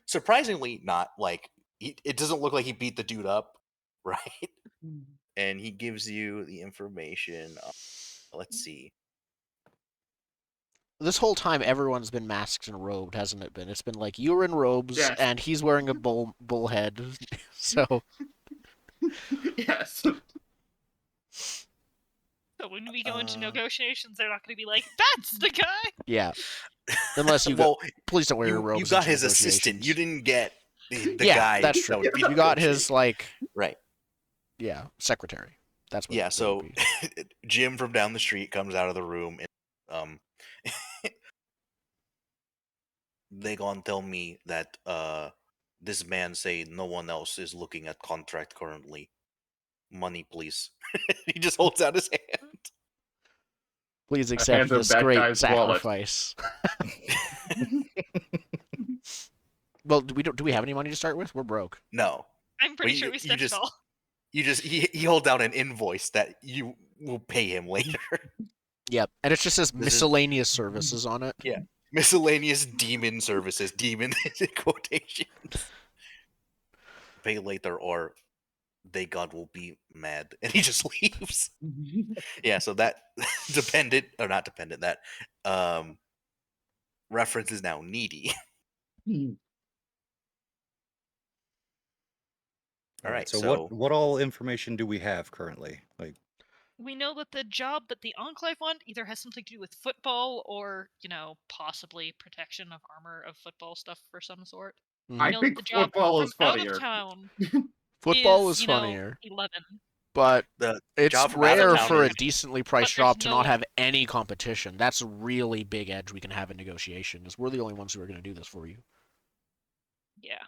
surprisingly not like it doesn't look like he beat the dude up, right? And he gives you the information. Let's see. this whole time everyone's been masked and robed, hasn't it been? It's been like you're in robes Yes. and he's wearing a bull head. So Yes. So when we go into Uh, negotiations, they're not going to be like, "That's the guy." yeah, unless you well, please don't wear your you robes. got into his assistant. You negotiations. didn't get the Yeah, guy. that's that true. would be You got his negotiating. like Right. yeah secretary. That's what. Yeah. that So would be. Jim from down the street comes out of the room, and they gonna tell me that this man say no one else is looking at contract currently. Money, please. He just holds out his hand. Please I accept hand him this that great guy's wallet. sacrifice. Well, do we have any money to start with? We're broke. No, I'm pretty you- sure we you spent just- it all. he holds out an invoice that you will pay him later. Yep, and it just says This is- miscellaneous services on it. Yeah. Miscellaneous demon services. Demon in quotations. Pay later or they God will be mad. And he just leaves. Yeah, so that dependent or not dependent, that reference is now needy. All right, So what all information do we have currently? Like, We know that the job that the Enclave want either has something to do with football or, possibly protection of armor of football stuff for some sort. Mhm. I know think the job football from is out funnier. of town Football is, is funnier, 11. but The it's job from out of rare town for a is- decently priced there's job to not no- have any competition. That's a really big edge we can have in negotiations. We're the only ones who are going to do this for you. Yeah.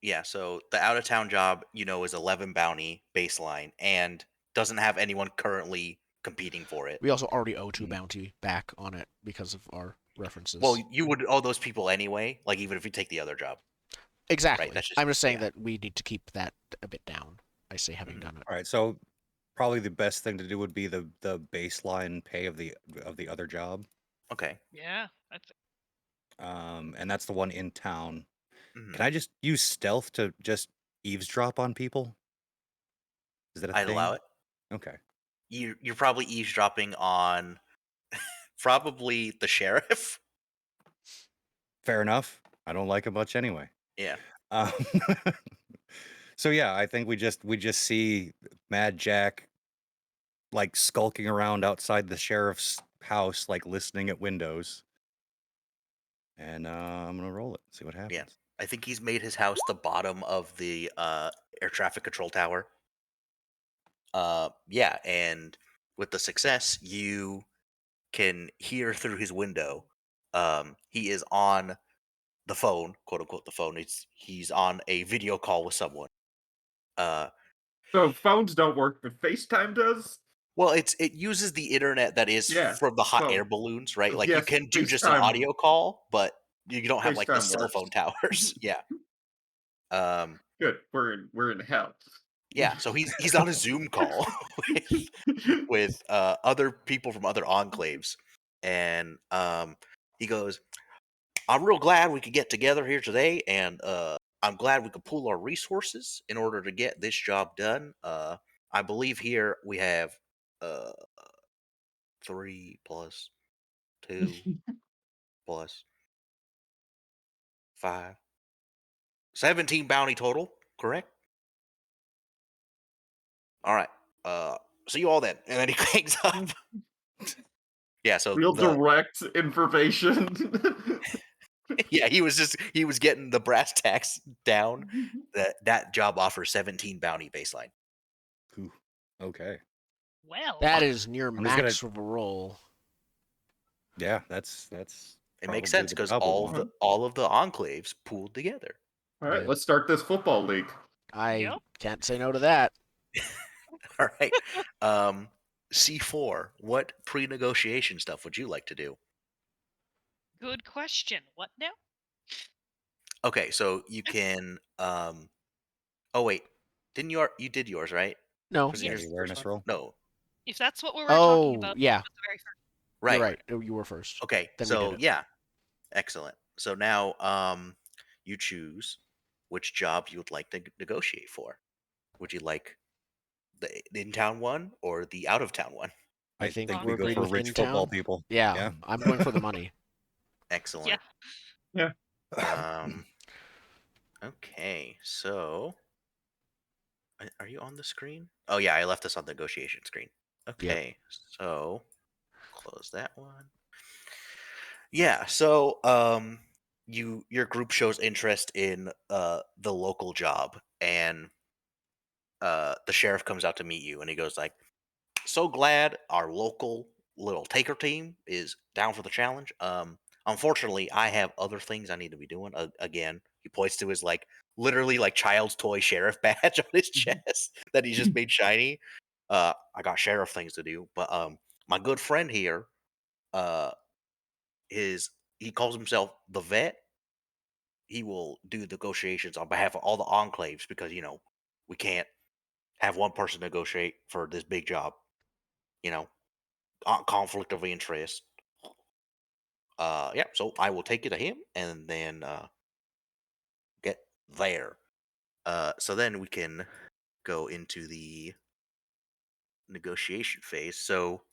Yeah, so the out of town job, is 11 bounty baseline and doesn't have anyone currently competing for it. We also already owe 2 bounty back on it because of our references. Well, you would owe those people anyway, like even if you take the other job. exactly. that's just- I'm just saying yeah. that we need to keep that a bit down. I say having Mhm. done it. all right, so probably the best thing to do would be the baseline pay of the other job, Okay. Yeah. and that's the one in town. Mhm. Can I just use stealth to just eavesdrop on people? Is that a I'd thing? allow it. Okay. You're probably eavesdropping on probably the sheriff. Fair enough. I don't like him much anyway. Yeah. Um, so yeah, I think we just see Mad Jack like skulking around outside the sheriff's house, like listening at windows. And I'm gonna roll it, see what happens. I think he's made his house the bottom of the air traffic control tower. Yeah, and with the success, you can hear through his window. He is on the phone, quote unquote, the phone. He's on a video call with someone. So phones don't work, but FaceTime does? Well, it uses the internet that is Yeah, from the hot so air balloons, right? Like you yes, can do just an FaceTime audio call, but you don't have like the FaceTime cell works. phone towers. Yeah. Um. Good. We're in hell. Yeah. So he's on a Zoom call with other people from other enclaves, and he goes, "I'm real glad we could get together here today, and I'm glad we could pool our resources in order to get this job done. I believe here we have uh 3 plus 2 plus 5, 17 bounty total, correct? All right. Uh, see you all then." And then he hangs up. Yeah. So Real the direct information. yeah, he was getting the brass tacks down. That job offers 17 bounty baseline. Ooh, okay. Well, That is near I'm just gonna. max of a roll. Yeah, that's It makes probably sense the because double one. all of the enclaves pooled together. All right, Yeah. let's start this football league. I Yep. can't say no to that. All right. Um, C4. What pre-negotiation stuff would you like to do? good question. What now? Okay, so you can. Oh wait, didn't you did yours right? No. Was Yeah, yours the the first awareness one? roll. No. If that's what we were talking Oh, about, yeah. that was the very first. You're Right. right. You were first. Okay. Then we did So it. yeah, excellent. So now you choose which job you would like to negotiate for. Would you like the in-town one or the out-of-town one? I I think think we're we go agreed for with rich in football town. people. Yeah, Yeah. I'm going for the money. Excellent. Yeah. Um. Okay. So, are you on the screen? Oh yeah, I left this on the negotiation screen. Yep. Okay. So, close that one. Yeah. So, your group shows interest in the local job, and the sheriff comes out to meet you, and he goes like, "So glad our local little taker team is down for the challenge. Unfortunately, I have other things I need to be doing. Again, he points to his like literally like child's toy sheriff badge on his chest that he just made shiny. I got sheriff things to do, but my good friend here, uh, is he calls himself the vet. He will do negotiations on behalf of all the enclaves because we can't have one person negotiate for this big job. You know, conflict of interest. Yeah, so I will take you to him and then get there. So then we can go into the negotiation phase. So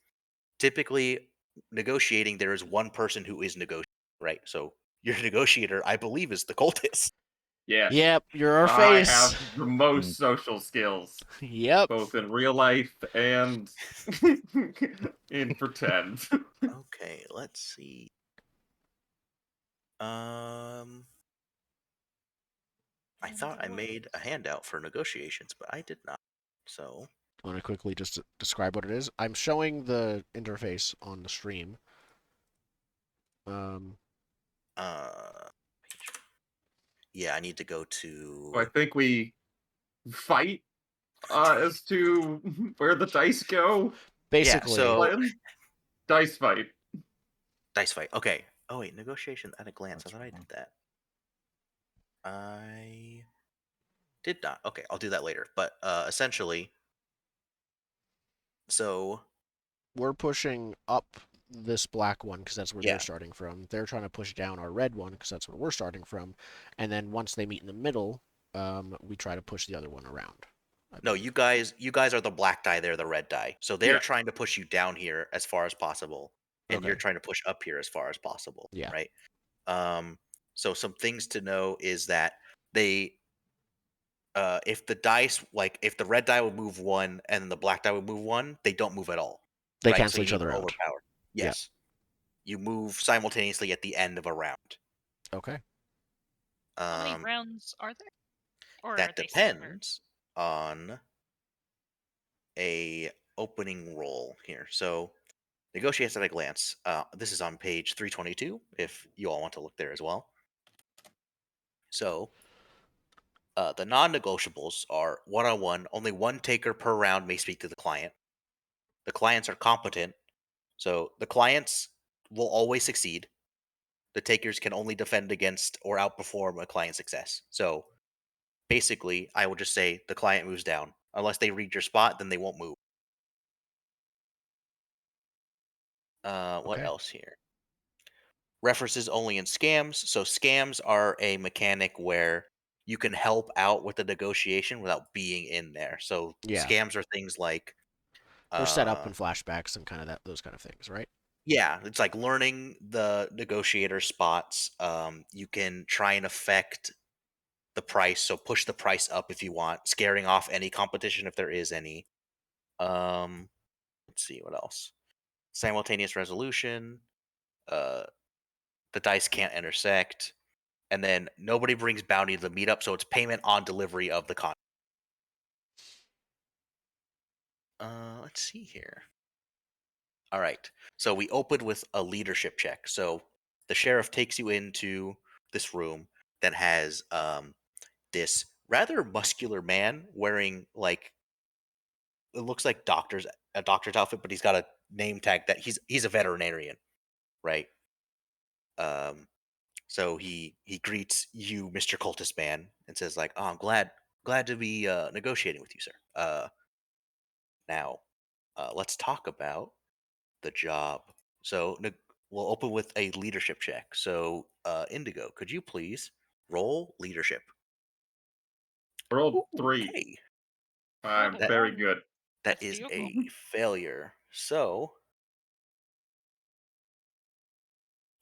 typically, negotiating, there is one person who is negotiating, right? So your negotiator, I believe, is the cultist. Yes. Yep, you're our I face. have the most social skills, Yep. both in real life and in pretend. Okay, let's see. Um, I thought I made a handout for negotiations, but I did not. So, I want to quickly just describe what it is. I'm showing the interface on the stream. uh, yeah, I need to go So I to. think we fight as to where the dice go. Yeah, Basically, so Plan? Dice fight. dice fight. Okay. Oh wait, negotiation at a glance. I That's thought I did wrong. that. I did not. Okay, I'll do that later. But essentially, so we're pushing up this black one because that's where they're yeah. starting from. They're trying to push down our red one because that's where we're starting from. And then once they meet in the middle, we try to push the other one around. I No, believe. you guys are the black die, they're the red die. So they're Yeah. trying to push you down here as far as possible, and you're Okay. trying to push up here as far as possible, Yeah. right? So some things to know is that they if the dice like if the red die would move one and the black die would move one, they don't move at all. They Right? So cancel you each need to other out. overpower. Yeah. Yes. You move simultaneously at the end of a round. Okay. How many Um, rounds are there? Or are that they staggered? depends on a opening roll here. So negotiates at a glance. This is on page 322 if you all want to look there as well. So The non-negotiables are one-on-one. Only one taker per round may speak to the client. The clients are competent, so the clients will always succeed. The takers can only defend against or outperform a client's success. So basically, I will just say the client moves down. Unless they read your spot, then they won't move. What Okay. else here? References only in scams. So scams are a mechanic where you can help out with the negotiation without being in there. So Yeah. scams are things like, They're set up uh, in flashbacks and kind of those kind of things, right? yeah, it's like learning the negotiator spots. You can try and affect the price, so push the price up if you want, scaring off any competition if there is any. Um, let's see what else. Simultaneous resolution. Uh, the dice can't intersect, and then nobody brings bounty to the meetup, so it's payment on delivery of the con. Let's see here. All right, so we open with a leadership check. So the sheriff takes you into this room that has this rather muscular man wearing like it looks like a doctor's outfit, but he's got a name tag that he's a veterinarian, right? Um, so he greets you, Mister Cultist Man, and says like, "Oh, I'm glad to be negotiating with you, sir. Now, let's talk about the job. So we'll open with a leadership check. So, Indigo, could you please roll leadership? I rolled Ooh, 3. okay, Rolled I'm a that very 1. good. that Let's is do. a failure. So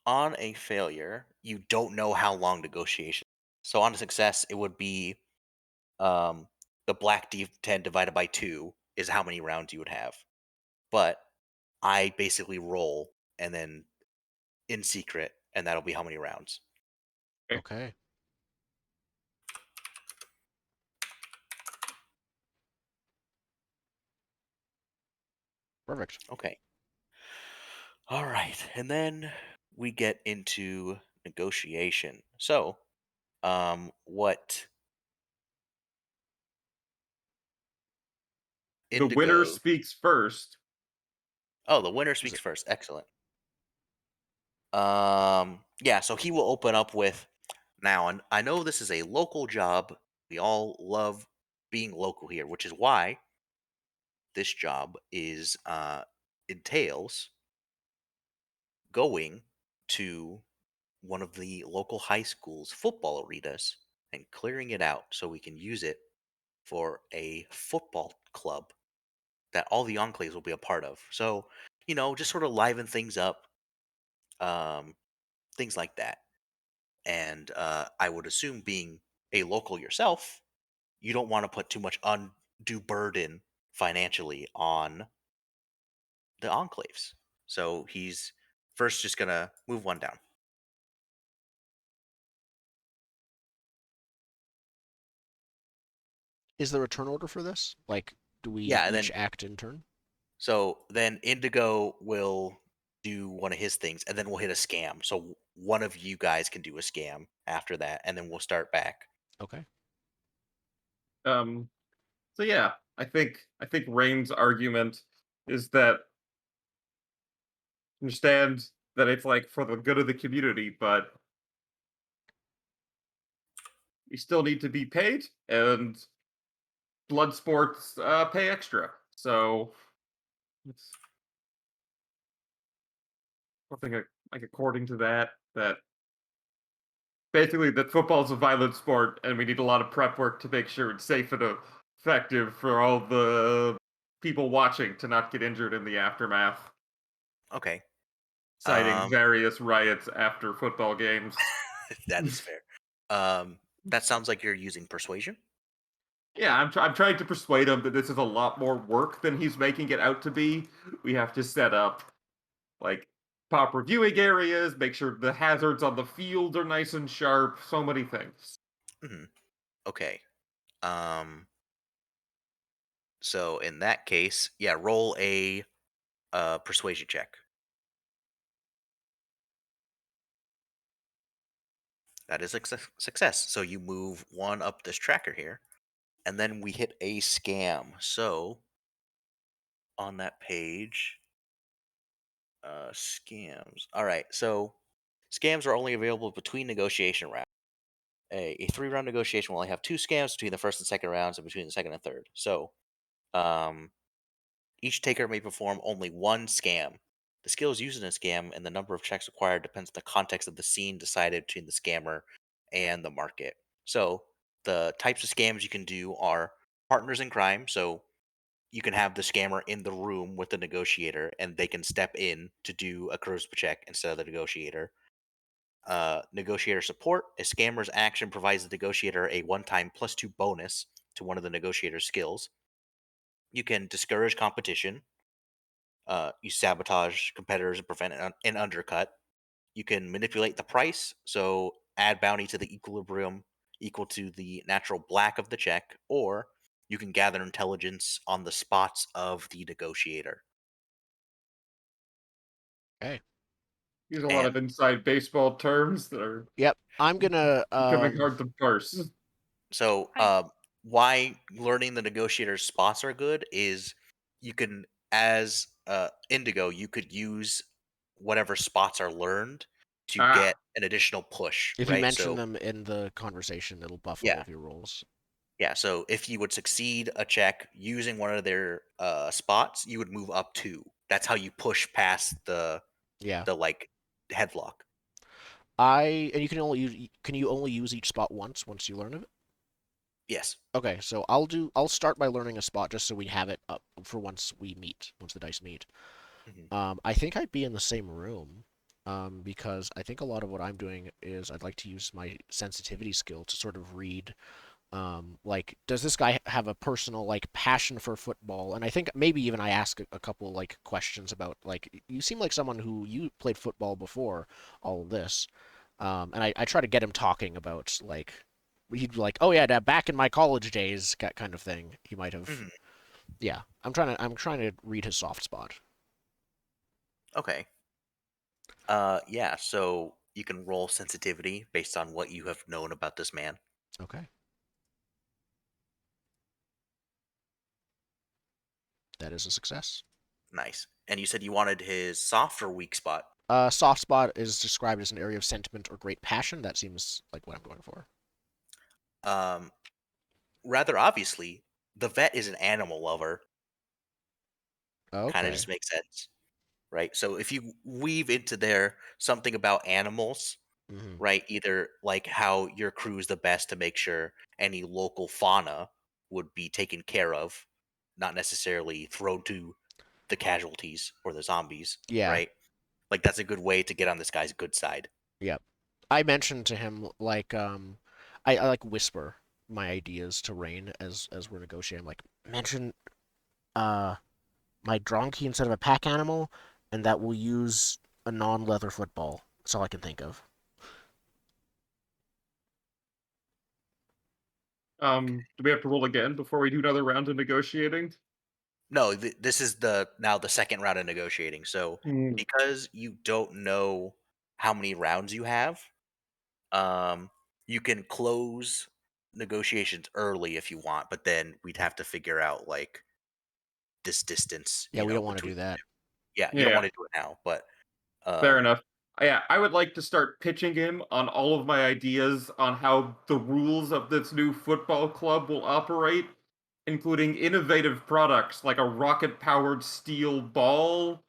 on a failure, you don't know how long negotiation. So on a success, it would be um, the black d10 divided by 2 is how many rounds you would have. But I basically roll and then in secret, and that'll be how many rounds. Okay. Perfect. Okay. All right. And then we get into negotiation. So, what The winner Indigo. speaks first. Oh, the winner Is speaks it first. Excellent. Yeah, so he will open up with now, and I know this is a local job. We all love being local here, which is why this job is entails going to one of the local high schools football arenas and clearing it out so we can use it for a football club that all the enclaves will be a part of. So, just sort of liven things up, um, things like that. And I would assume being a local yourself, you don't want to put too much undue burden financially on the enclaves. So he's first just gonna move one down. there a turn order for this? Like, do we Yeah, and each then act in turn? Indigo will do one of his things, and then we'll hit a scam. So one of you guys can do a scam after that, and then we'll start back. Okay. Um, so yeah, I think Rain's argument is that understand that it's like for the good of the community, but we still need to be paid, and blood sports pay extra. So it's something like according to that basically that football is a violent sport, and we need a lot of prep work to make sure it's safe and effective for all the people watching to not get injured in the aftermath, Okay. citing Um, various riots after football games. that is fair. That sounds like you're using persuasion. Yeah, I'm trying to persuade him that this is a lot more work than he's making it out to be. We have to set up like proper viewing areas, make sure the hazards on the field are nice and sharp, so many things. Hmm. Okay. Um, so in that case, yeah, roll a persuasion check. That is a success. So you move one up this tracker here, and then we hit a scam. So on that page, scams. All right. So scams are only available between negotiation rounds. A 3-round negotiation will only have 2 scams between the first and second rounds, and between the second and third. So, um, each taker may perform only one scam. The skills used in a scam and the number of checks required depends on the context of the scene decided between the scammer and the market. So, the types of scams you can do are partners in crime. So, you can have the scammer in the room with the negotiator, and they can step in to do a charisma check instead of the negotiator. Negotiator support. A scammer's action provides the negotiator a one-time +2 bonus to one of the negotiator's skills. You can discourage competition. You sabotage competitors and prevent an undercut. You can manipulate the price, so add bounty to the equilibrium equal to the natural black of the check, or you can gather intelligence on the spots of the negotiator. Okay. Use a lot And of inside baseball terms that are Yep. I'm gonna becoming hard to parse. so, I why learning the negotiator's spots are good is you can, as Indigo, you could use whatever spots are learned to Ah, get an additional push, if you right? mention So, them in the conversation, it'll buff all yeah, of your rolls. yeah. So if you would succeed a check using one of their spots, you would move up 2. That's how you push past Yeah. the like headlock. And you can only use can you only use each spot once you learn of it? Yes. Okay, so I'll start by learning a spot just so we have it up for once the dice meet. Hmm. I think I'd be in the same room. Because I think a lot of what I'm doing is I'd like to use my sensitivity skill to sort of read like does this guy have a personal like passion for football? And I think maybe even I ask a couple like questions about like you seem like someone who you played football before all of this. And I try to get him talking about like he'd be like, oh yeah, back in my college days, kind of thing. He might have, Hmm. yeah. I'm trying to read his soft spot. Okay. Yeah. So you can roll sensitivity based on what you have known about this man. Okay, that is a success. Nice. And you said you wanted his soft or weak spot. Soft spot is described as an area of sentiment or great passion. That seems like what I'm going for. Um, Rather obviously, the vet is an animal lover. Kind of Okay. just makes sense, right? So if you weave into there something about animals, Hmm. right? Either like how your crew is the best to make sure any local fauna would be taken care of, not necessarily thrown to the casualties or the zombies, Yeah. right? Like that's a good way to get on this guy's good side. Yep. I mentioned to him like I like whisper my ideas to Rain as we're negotiating. Like mention uh my donkey instead of a pack animal, and that will use a non-leather football. That's all I can think of. do we have to roll again before we do another round of negotiating? No, this is now the second round of negotiating. So Hmm. because you don't know how many rounds you have, um, you can close negotiations early if you want, but then we'd have to figure out like this distance, Yeah, we don't want to between do the that. two. Yeah, you don't Yeah, want to do it now, but fair um, enough. Yeah, I would like to start pitching him on all of my ideas on how the rules of this new football club will operate, including innovative products like a rocket-powered steel ball.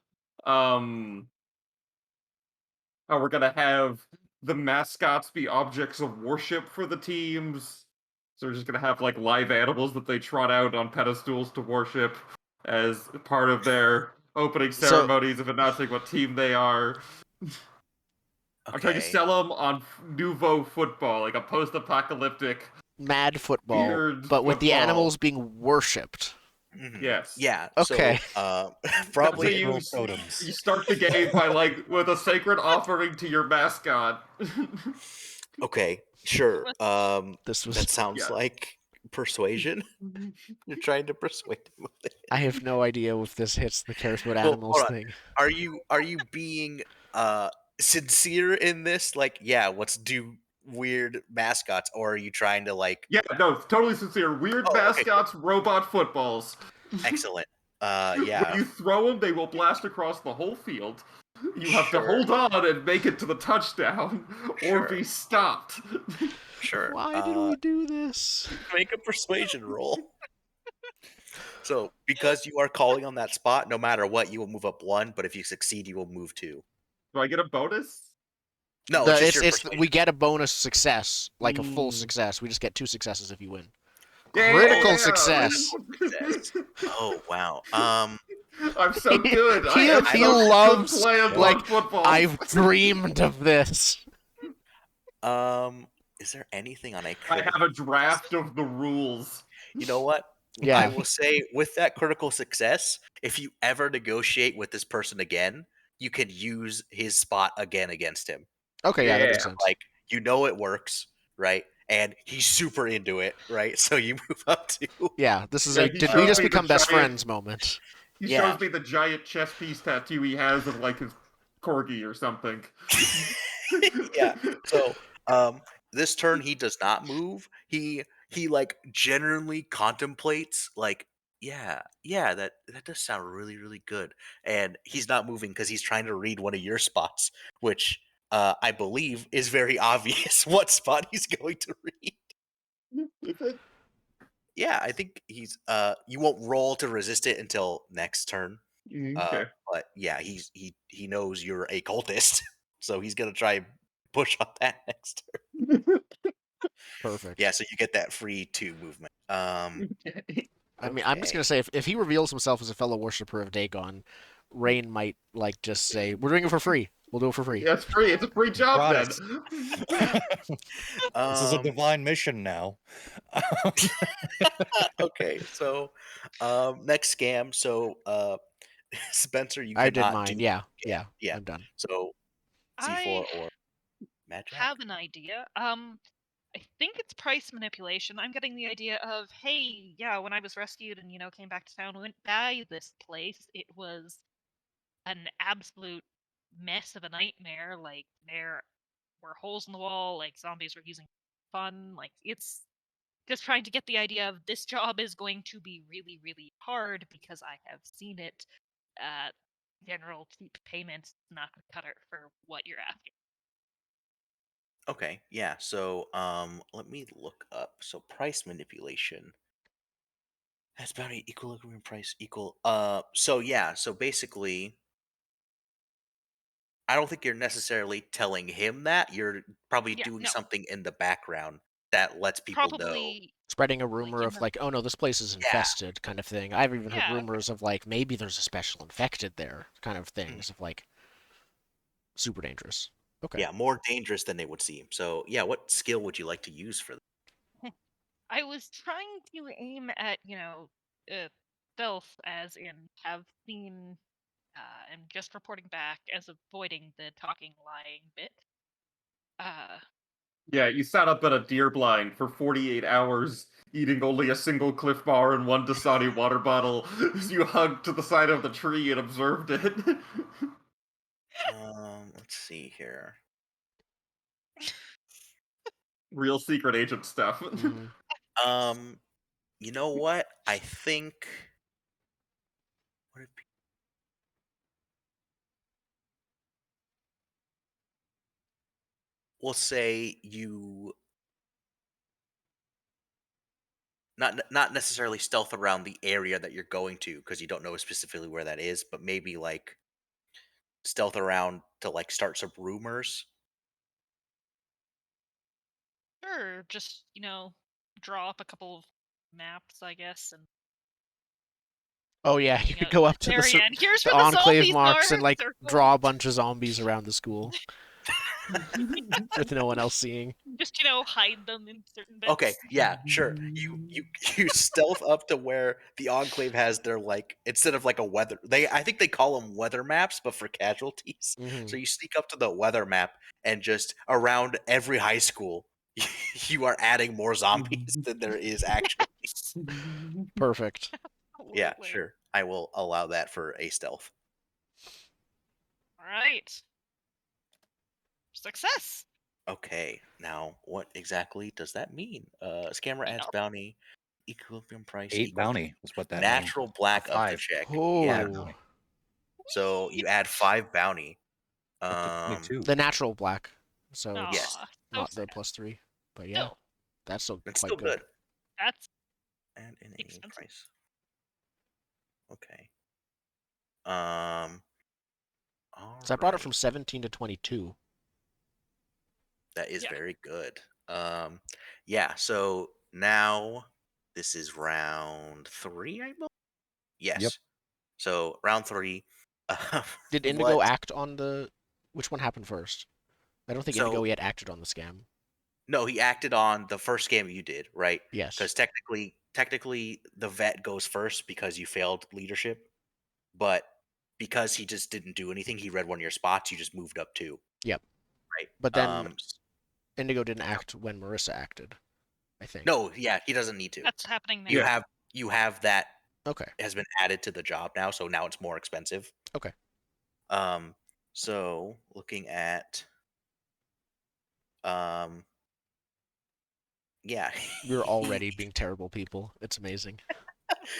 Um, how we're gonna have the mascots be objects of worship for the teams. So we're just gonna have like live animals that they trot out on pedestals to worship as part of their opening So ceremonies of announcing what team they are. I'm trying to okay. sell them on nouveau football, like a post-apocalyptic mad football, weird but with the football. animals being worshipped. Yes. Yeah, Okay. so That's how probably Literal totems. you start the game by like with a sacred offering to your mascot. okay, sure. This was That sounds Yeah. like persuasion. You're trying to persuade him with it. I have no idea if this hits the cares about Well, animals hold on. thing. Are you being sincere in this? Like, yeah, let's do weird mascots, or are you trying to like? Yeah, no, totally sincere. Weird Oh, okay, cool. mascots, robot footballs. Excellent. When Yeah, you throw them, they will blast across the whole field. You have to Sure. hold on and make it to the touchdown, or Sure. be stopped. sure. Why did we do this? Make a persuasion roll. So, because you are calling on that spot, no matter what, you will move up 1. But if you succeed, you will move 2. Do I get a bonus? No, it's just your It's persuasion. we get a bonus success, like a full Mm. success. We just get 2 successes if you win. Yeah, Critical success. Success. Oh wow. I'm so good. I He- am he such loves, a good player like, on football. I've dreamed of this. Is there anything on a I critical? have a draft of the rules. You know what? I Yeah. will say with that critical success, if you ever negotiate with this person again, you can use his spot again against him. Okay, yeah, that makes Yeah. sense. Like you know it works, right? And he's super into it, right? So you move up to Yeah, this is Yeah, a he did we showed just me the become best giant- friends moment. He Yeah. shows me the giant chess piece tattoo he has of like his corgi or something. Yeah. So this turn he does not move. He like genuinely contemplates like yeah that does sound really really good, and he's not moving because he's trying to read one of your spots, which I believe is very obvious what spot he's going to read. Is it? Yeah, I think he's you won't roll to resist it until next turn. Okay. But yeah, he knows you're a cultist, so he's gonna try and push on that next turn. Perfect. Yeah, so you get that free 2 movement. I mean, I'm just Okay. gonna say if he reveals himself as a fellow worshiper of Dagon, Rain might like just say, "We're doing it for free. We'll do it for free." Yeah, it's free. It's a free job Brought then. This is a Um, divine mission now. okay, so next scam. So Spencer, you I did cannot mine. do Yeah, scam. yeah, Yeah. I'm done. So C4 I or Mad Jack. have an idea. I think it's price manipulation. I'm getting the idea of, hey, yeah, when I was rescued and came back to town, went by this place. It was an absolute mess of a nightmare. Like there were holes in the wall. Like zombies were using fun. Like it's just trying to get the idea of this job is going to be really, really hard because I have seen it. General cheap payments not gonna cut it for what you're asking. Okay, yeah. So let me look up. So price manipulation. That's bounty equilibrium price equal. So yeah. So basically, I don't think you're necessarily telling him that. You're probably Yeah, doing no, something in the background that lets people know. probably Spreading a like rumor in of the like, oh no, this place is Yeah. infested, kind of thing. I've even heard yeah. rumors of like maybe there's a special infected there, kind of Mm. things of like super dangerous. Okay. Yeah, more dangerous than they would seem. So yeah, what skill would you like to use for that? I was trying to aim at stealth, as in have seen and just reporting back as avoiding the talking lying bit. Yeah, you sat up at a deer blind for 48 hours, eating only a single Cliff Bar and one Dasani water bottle as you hugged to the side of the tree and observed it. Let's see here. Real secret agent stuff. Mhm. You know what? I think what did pe- we'll say you not necessarily stealth around the area that you're going to because you don't know specifically where that is, but maybe like stealth around to like start some rumors. Sure, just draw up a couple of maps, I guess, and Oh yeah, you could go up to very end. Here's the where the enclave zombies marks are. and like Circle. draw a bunch of zombies around the school with no one else seeing. Just hide them in certain bits. Okay, yeah, sure. You stealth up to where the enclave has their like instead of like a weather I think they call them weather maps, but for casualties. Mhm. So you sneak up to the weather map and just around every high school, you are adding more zombies than there is actually. Perfect. Yeah, Absolutely. sure. I will allow that for a stealth. All right. Success. Okay, now what exactly does that mean? Scammer adds Yup. bounty, equilibrium price 8 equal bounty is what that means. natural black of the 5. check. Yeah, 5 Oh, bounty. so you add 5 bounty. Up to 22. the natural black. So Yes, it's Aw, so not the sad. +3, but yeah, Still, that's still that's quite still good. good. that's Add in a expensive. price. Okay. All So I brought it right. from 17 to 22. That is Yeah. very good. Yeah. So now this is round 3, I believe. Yes. So round 3. Did Indigo What? act on the? Which one happened first? I don't think Indigo So yet acted on the scam. no, he acted on the first scam you did, right? Yes. Because technically, the vet goes first because you failed leadership, but because he just didn't do anything, he read one of your spots. You just moved up 2, Yep. right? But then Indigo didn't act when Marissa acted, I think. No, yeah, he doesn't need to. That's happening now. You Yeah. have that Okay. has been added to the job now, so now it's more expensive. Okay. So looking at yeah. We're already being terrible people. It's amazing.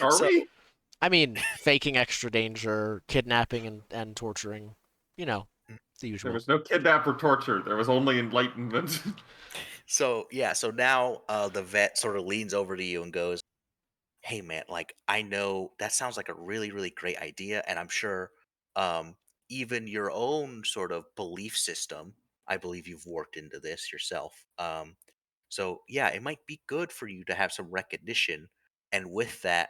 Are So we? I mean, faking extra danger, kidnapping and torturing. You know, the There usual. was no kidnap or torture. There was only enlightenment. so yeah, so now the vet sort of leans over to you and goes, "Hey man, like I know that sounds like a really really great idea, and I'm sure um even your own sort of belief system, I believe you've worked into this yourself. So yeah, it might be good for you to have some recognition, and with that,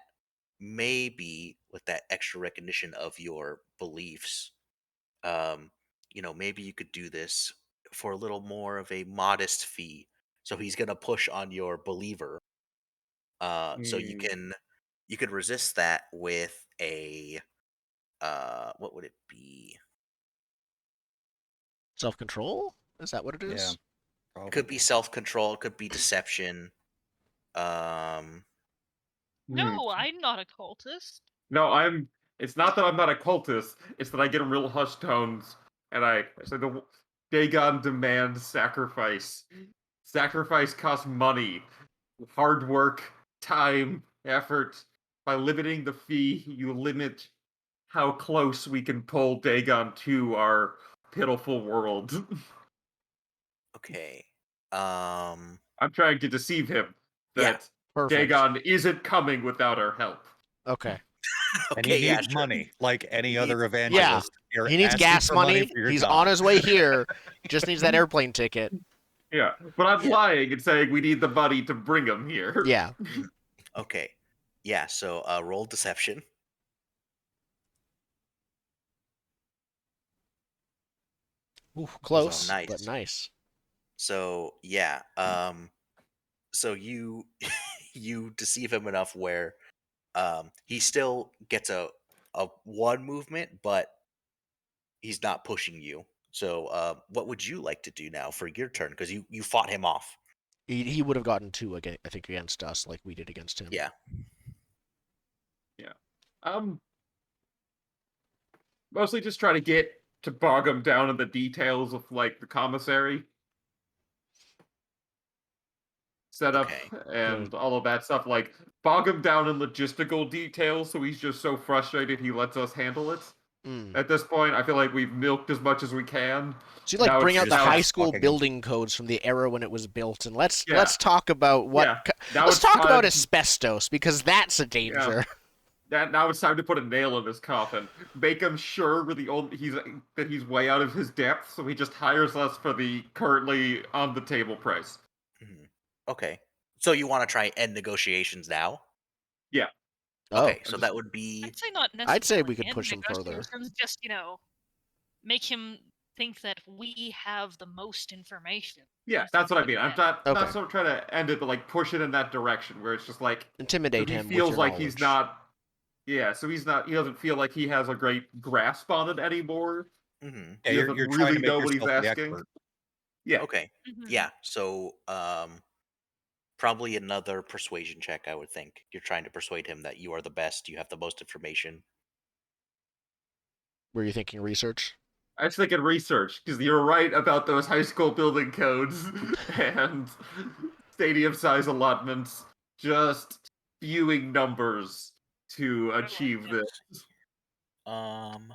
maybe with that extra recognition of your beliefs, um, maybe you could do this for a little more of a modest fee. So he's gonna push on your believer. So Hmm. you could resist that with a what would it be? Self-control? Is that what it Yeah, is? It could be probably. self control, it could be deception. Um, Hmm. No, I'm not a cultist. No, I'm. It's not that I'm not a cultist. It's that I get in real hushed tones, and I say the Dagon demands sacrifice. Sacrifice costs money, hard work, time, effort. By limiting the fee, you limit how close we can pull Dagon to our pitiful world. okay. Um, I'm trying to deceive him yeah. that Perfect. Dagon isn't coming without our help. Okay. And he Okay, yeah, needs sure. money, like any He other needs Yeah. evangelist. You're He needs asking gas for money money. for your He's time. on his way here. Just needs that airplane ticket. Yeah, but I'm Yeah. lying and saying we need the money to bring him here. Yeah. Okay. Yeah, so roll deception. Ooh, Goes up. close, Nice. but nice. So yeah, so you you deceive him enough where he still gets a one movement, but he's not pushing you. So what would you like to do now for your turn? Because you fought him off. He would have gotten 2 again, I think, against us, like we did against him. Yeah. Yeah. Mostly just try to get to bog him down in the details of like the commissary setup Okay. and all of that stuff. Like bog him down in logistical details, so he's just so frustrated he lets us handle it. Mm. At this point, I feel like we've milked as much as we can. So you like Now bring it's out the just now high it's school fucking him. building codes from the era when it was built, and let's Yeah. talk about what Yeah. Now let's it's talk about time. asbestos, because that's a Yeah. danger. Now it's time to put a nail in his coffin. Make him sure that he's way out of his depth, so he just hires us for the currently on the table price. Mhm. Okay. So you want to try end negotiations now? Yeah. Oh, Okay, so just- that would be I'd say not I'd say necessarily we could end push him further. negotiations, just, make him think that we have the most information. Yeah, or that's what I something mean. I'm like that. not Okay. sort of trying to end it, but like push it in that direction where it's just like so Intimidate he him with feels your like he's knowledge. not. Yeah, so he doesn't feel like he has a great grasp on it anymore. Mhm. Yeah, He you're doesn't you're trying really to make know what he's yourself the asking. expert. Yeah. Okay. Mhm. Yeah. So probably another persuasion check, I would think. You're trying to persuade him that you are the best, you have the most information. Were you thinking research? I was thinking research, because you're right about those high school building codes and stadium size allotments. Just spewing numbers to achieve this. Um,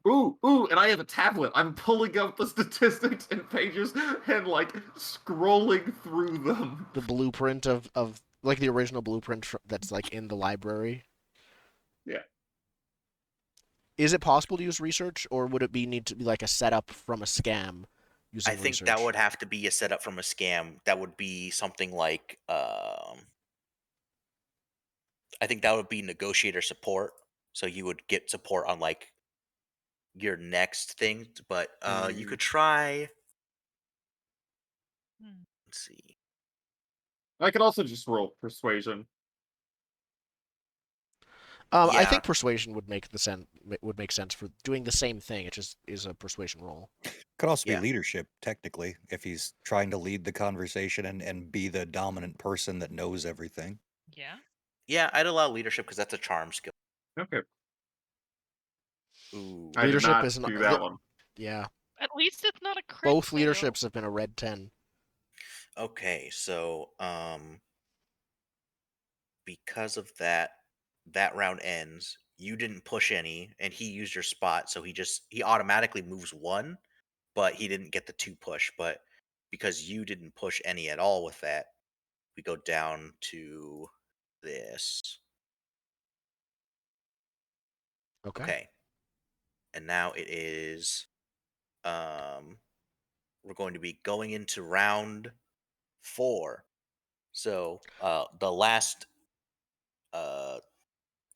Ooh, and I have a tablet. I'm pulling up the statistics and pages and like scrolling through them. The blueprint of like the original blueprint that's like in the library. Yeah. Is it possible to use research, or would it need to be like a setup from a scam I using think that research? would have to be a setup from a scam. That would be something like, I think that would be negotiator support. So you would get support on like your next thing, but you could try. Hmm. Let's see. I could also just roll persuasion. I Yeah, think persuasion would make sense for doing the same thing. It just is a persuasion roll. Could also be Yeah. leadership, technically, if he's trying to lead the conversation and be the dominant person that knows everything. Yeah. yeah. I'd allow leadership because that's a charm skill. Okay. Ooh. I did Leadership not is not. do that one. Yeah, At least it's not a crit both fail. leaderships have been a red 10. Okay, so because of that, that round ends. You didn't push any, and he used your spot, so he automatically moves one, but he didn't get the two push. But because you didn't push any at all with that, we go down to this. Okay. Okay, and now it is we're going to be going into round 4. So the last uh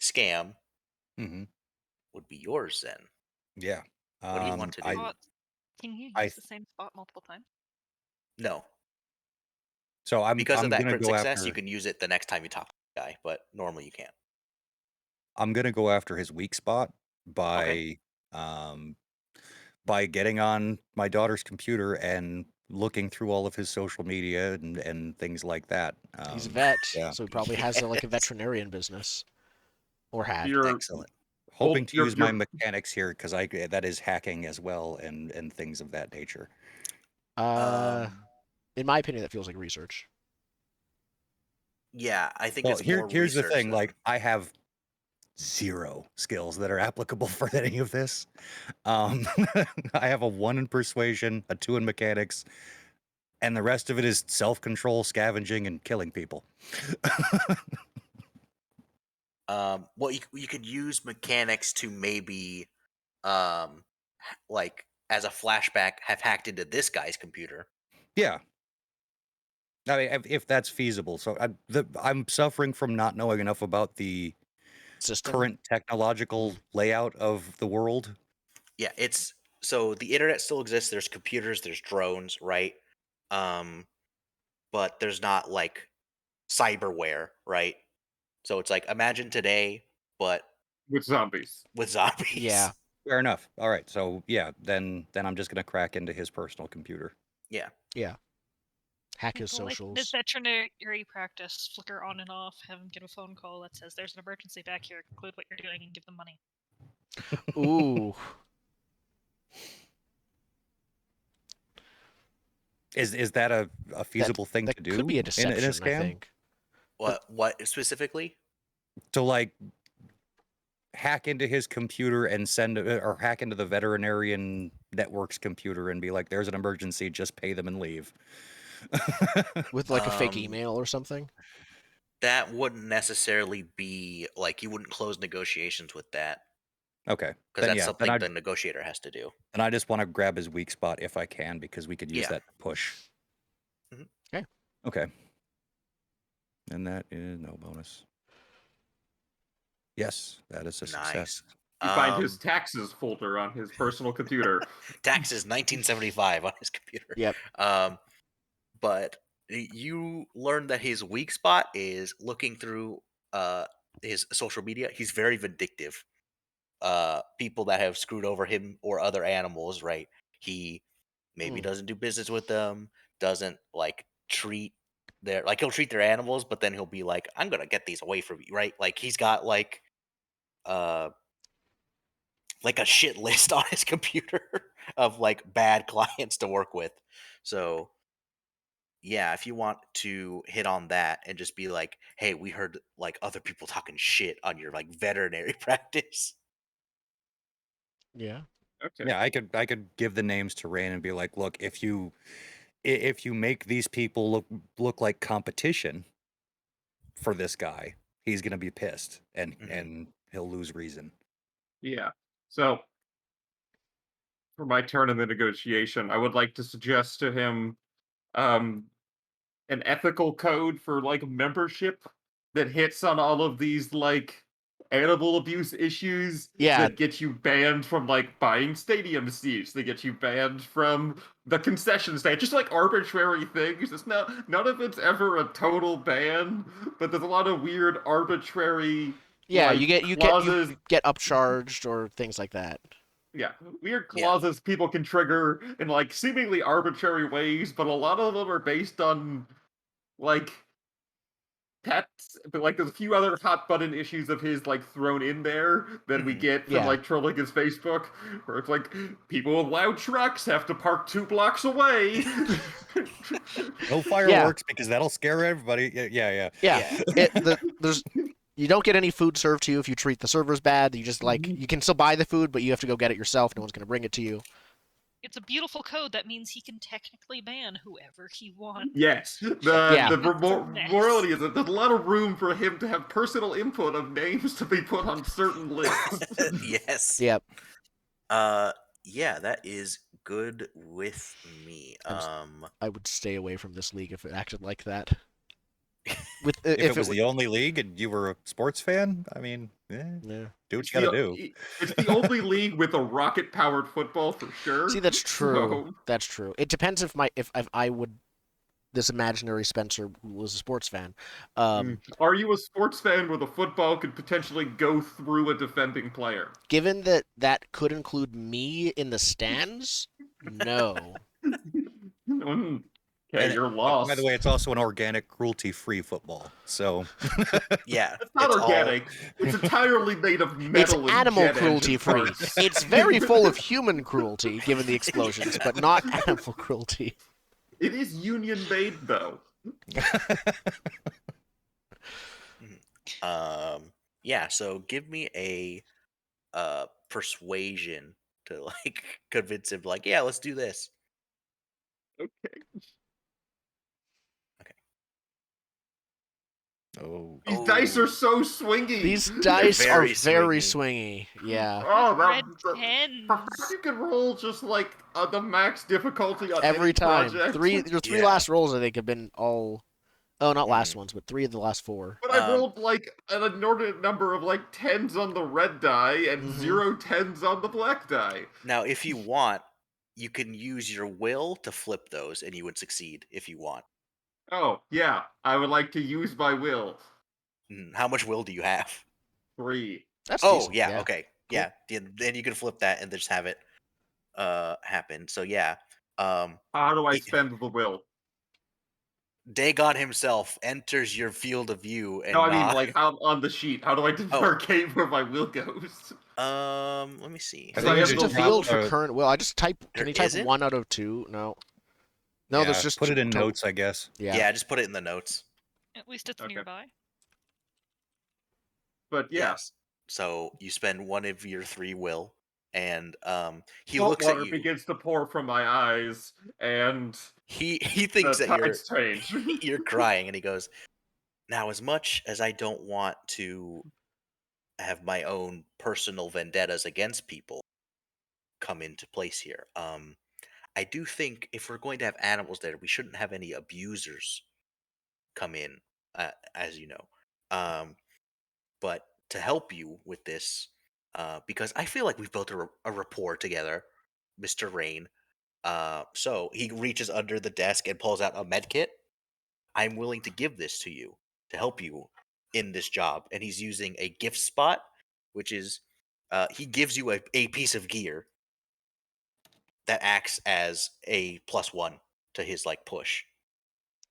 scam Mm-hmm. would be yours then. Yeah. What do you want to I do? Spot. Can you I use the same spot multiple times? No. so Because of I'm that gonna crit go success, you after can use it the next time you talk to the guy, but normally you can't. his weak spot Okay. um by getting on my daughter's computer and looking through all of his social media and things like that. He's a vet, Yeah. so he probably has like a Yes. veterinarian business, or had. You're Excellent. Hoping to use my you're mechanics here because that is hacking as well and things of that nature. Uh, Um, in my opinion, that feels like research. yeah, I think Well, it's more here's the research thing. than. Like, I have zero skills that are applicable for any of this. Um, I have a 1 in persuasion, a 2 in mechanics, and the rest of it is self-control, scavenging, and killing people. Well, you could use mechanics to maybe, um, like as a flashback, have hacked into this guy's computer. Yeah. I mean, if that's feasible. So I'm suffering from not knowing enough about the System. current technological layout of the world. Yeah, it's so the internet still exists. There's computers, there's drones, right? Um, but there's not like cyberware, right? So it's like imagine today, but with zombies. with zombies. Yeah, Fair enough. All right. So yeah, then I'm just gonna crack into his personal computer. Yeah. yeah. Hack his Like this socials. veterinary practice, flicker on and off, have him get a phone call that says there's an emergency back here, conclude what you're doing and give them money. Ooh, Is that a feasible thing that to could do be a in a deception. I scam? think. What specifically? To like hack into his computer and or hack into the veterinarian network's computer and be like, "There's an emergency, just pay them and leave." With like a fake Um, email or something. that wouldn't necessarily be like you wouldn't close negotiations with that Okay, because then that's yeah, something the negotiator has to do. then I just want to grab his weak spot if I can because we could use Yeah. that to push. Mhm. Okay. Okay, and that is no bonus. Yes, that is a success. Nice. You find his taxes folder on his personal computer. Taxes 1975 on his computer. Yep. But you learn that his weak spot is looking through his social media. He's very vindictive. People that have screwed over him or other animals, right? He maybe Hmm. doesn't do business with them, doesn't like treat he'll treat their animals, but then he'll be like, I'm gonna get these away from you, right? Like he's got like uh like a shit list on his computer of like bad clients to work with. So yeah, if you want to hit on that and just be like, hey, we heard like other people talking shit on your like veterinary practice. Yeah. Okay. Yeah, I could give the names to Rain and be like, look, if you make these people look like competition for this guy, he's gonna be pissed and he'll lose reason. Yeah. So for my turn in the negotiation, I would like to suggest to him um an ethical code for like membership that hits on all of these like animal abuse issues Yeah. that get you banned from like buying stadium seats, they get you banned from the concession stand, just like arbitrary things. It's none of it's ever a total ban, but there's a lot of weird arbitrary Yeah, like you clauses. get upcharged or things like that. Yeah, weird Yeah. clauses people can trigger in like seemingly arbitrary ways, but a lot of them are based on like pets, but like there's a few other hot button issues of his like thrown in there than we get from Yeah. like trolling his Facebook, where it's like people with loud trucks have to park 2 blocks away. No fireworks because that'll scare everybody. Yeah. Yeah. There's you don't get any food served to you if you treat the servers bad. You just like you can still buy the food, but you have to go get it yourself. No one's gonna bring it to you. It's a beautiful code that means he can technically ban whoever he wants. Yes, Yeah. Mess. morality is that there's a lot of room for him to have personal input of names to be put on certain lists. Yes. Yep. Yeah, that is good with me. I would stay away from this league if it acted like that. With If if it was the only league and you were a sports fan, I mean, yeah. do what you gotta do. It's the only league with a rocket-powered football for sure. See, that's true. So, That's true. It depends if I would this imaginary Spencer who was a sports fan. Are you a sports fan where the football could potentially go through a defending player? Given that could include me in the stands, no. Okay, And you're by the lost. way, it's also an organic, cruelty-free football. So yeah, It's not it's organic. It's entirely made of It's metal and animal jet cruelty engine free. parts. It's very full of human cruelty, given the explosions, but not animal cruelty. It is union made though. Yeah. So give me a persuasion to like convince him. Like, yeah, let's do this. Okay. oh, These dice are so swingy. These dice are very very swingy. Yeah. Oh, Red the tens. fact you can roll just like the max difficulty on Every any time. project. Your three Yeah. last rolls I think have been all oh not last Mhm. ones, but 3 of the last 4. But I rolled like an inordinate number of like tens on the red die and Mhm. 0 tens on the black die. Now, if you want, you can use your will to flip those, and you would succeed if you want. Oh, yeah. I would like to use my will. How much will do you have? 3. That's Oh, decent. yeah. Okay. Cool. Yeah. Then you can flip that and just have it happen. So yeah. How do I He- spend the will? Dagon himself enters your field of view and No, I mean like how on the sheet. How do I demarcate where my will goes? let me see. I So I think you have There's just a the drop field will. for current will. I just type. Can There you type isn't? 1 out of 2? No. No, yeah, there's just put it in total. notes, I guess. Yeah. Just put it in the notes. At least it's Okay. nearby. But yeah, Yes. So you spend one of your 3 will, and he salt looks at water you. begins to pour from my eyes, and He the thinks that tides change. you're crying, and he goes, "Now, as much as I don't want to have my own personal vendettas against people come into place here, I do think if we're going to have animals there, we shouldn't have any abusers come in, as you know. But to help you with this, because I feel like we've built a rapport together, Mr. Rain. So he reaches under the desk and pulls out a med kit. I'm willing to give this to you to help you in this job. And he's using a gift spot, which is he gives you a piece of gear that acts as a +1 to his like push.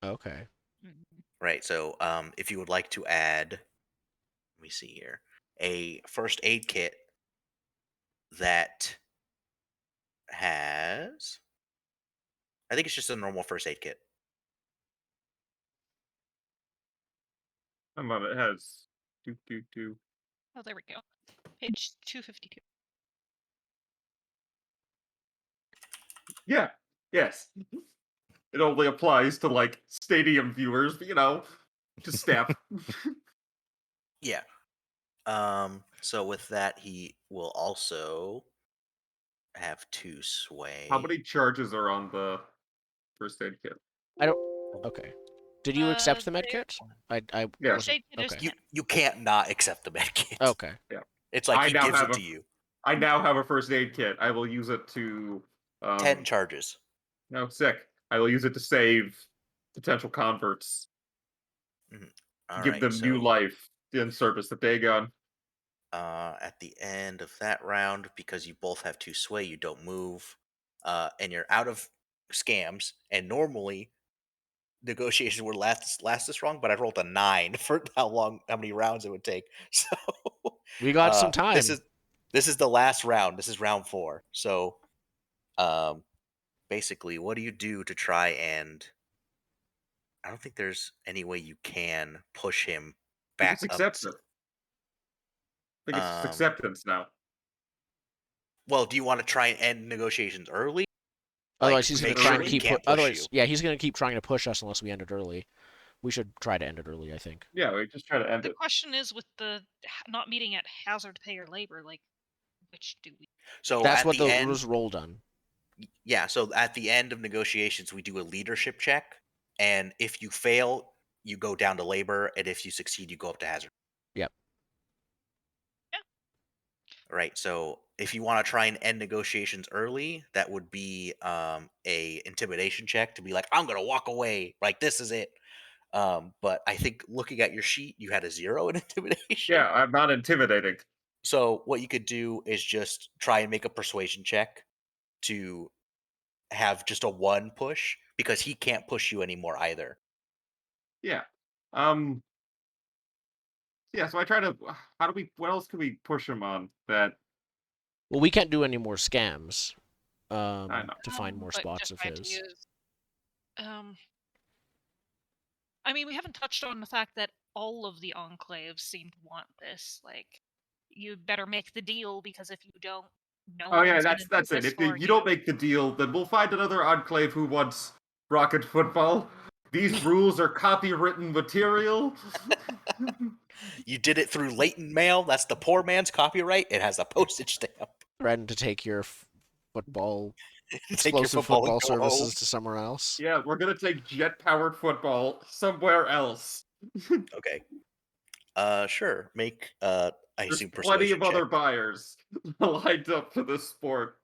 Okay. Mhm. Right. So if you would like to add, let me see here, a first aid kit that has, I think it's just a normal first aid kit. Some of it has do. Oh, there we go. Page 252. Yeah. Yes. It only applies to like stadium viewers, but just step. Yeah. So with that, he will also have 2 sway. How many charges are on the first aid kit? I don't. Okay. Did you accept the med There- kit? I Yeah. wasn't. Shade there's Okay. You can't not accept the med kit. Okay. It's like I he now gives have it a- to you. I now have a first aid kit. I will use it to 10 charges. No, sick. I will use it to save potential converts. All Give right, them new so life in service of Dagon. at the end of that round, because you both have 2 sway, you don't move, and you're out of scams. And normally negotiations would last this long, but I rolled a 9 for how many rounds it would take. So We got some time. this is the last round. This is round 4. So basically, what do you do to try and? I don't think there's any way you can push him He back just up. accepts it. I think it's just acceptance now. Well, do you want to try and end negotiations early? Otherwise, Like, he's going make to try sure and he keep. can't push Otherwise, you. yeah, he's going to keep trying to push us unless we end it early. We should try to end it early. I think. Yeah, we just try to end The it. question is with the not meeting at hazard pay or labor, like, which do we? So That's at what the the end, was roll done. yeah. So at the end of negotiations, we do a leadership check, and if you fail, you go down to labor, and if you succeed, you go up to hazard. Yep. Yeah. Right. So if you want to try and end negotiations early, that would be a intimidation check to be like, I'm gonna walk away. Like this is it. But I think looking at your sheet, you had a 0 in intimidation. Yeah, I'm not intimidating. So what you could do is just try and make a persuasion check to have just a 1 push because he can't push you anymore either. Yeah. Yeah, so I try to what else can we push him on that Well, we can't do any more scams. I know. To find more But spots just of trying to his. use. I mean, we haven't touched on the fact that all of the enclaves seem to want this. Like, you better make the deal because if you don't, no Oh yeah, one's gonna that's do it. this If for you don't make the deal, then we'll find another enclave who wants rocket football. These rules are copywritten material. You did it through latent mail. That's the poor man's copyright. It has a postage stamp. Threaten to take your football, Take your explosive football and football go home. services to somewhere else. Yeah, we're gonna take jet-powered football somewhere else. Okay. Sure. Make I There's assume plenty persuasion of other check. buyers lined up for this sport.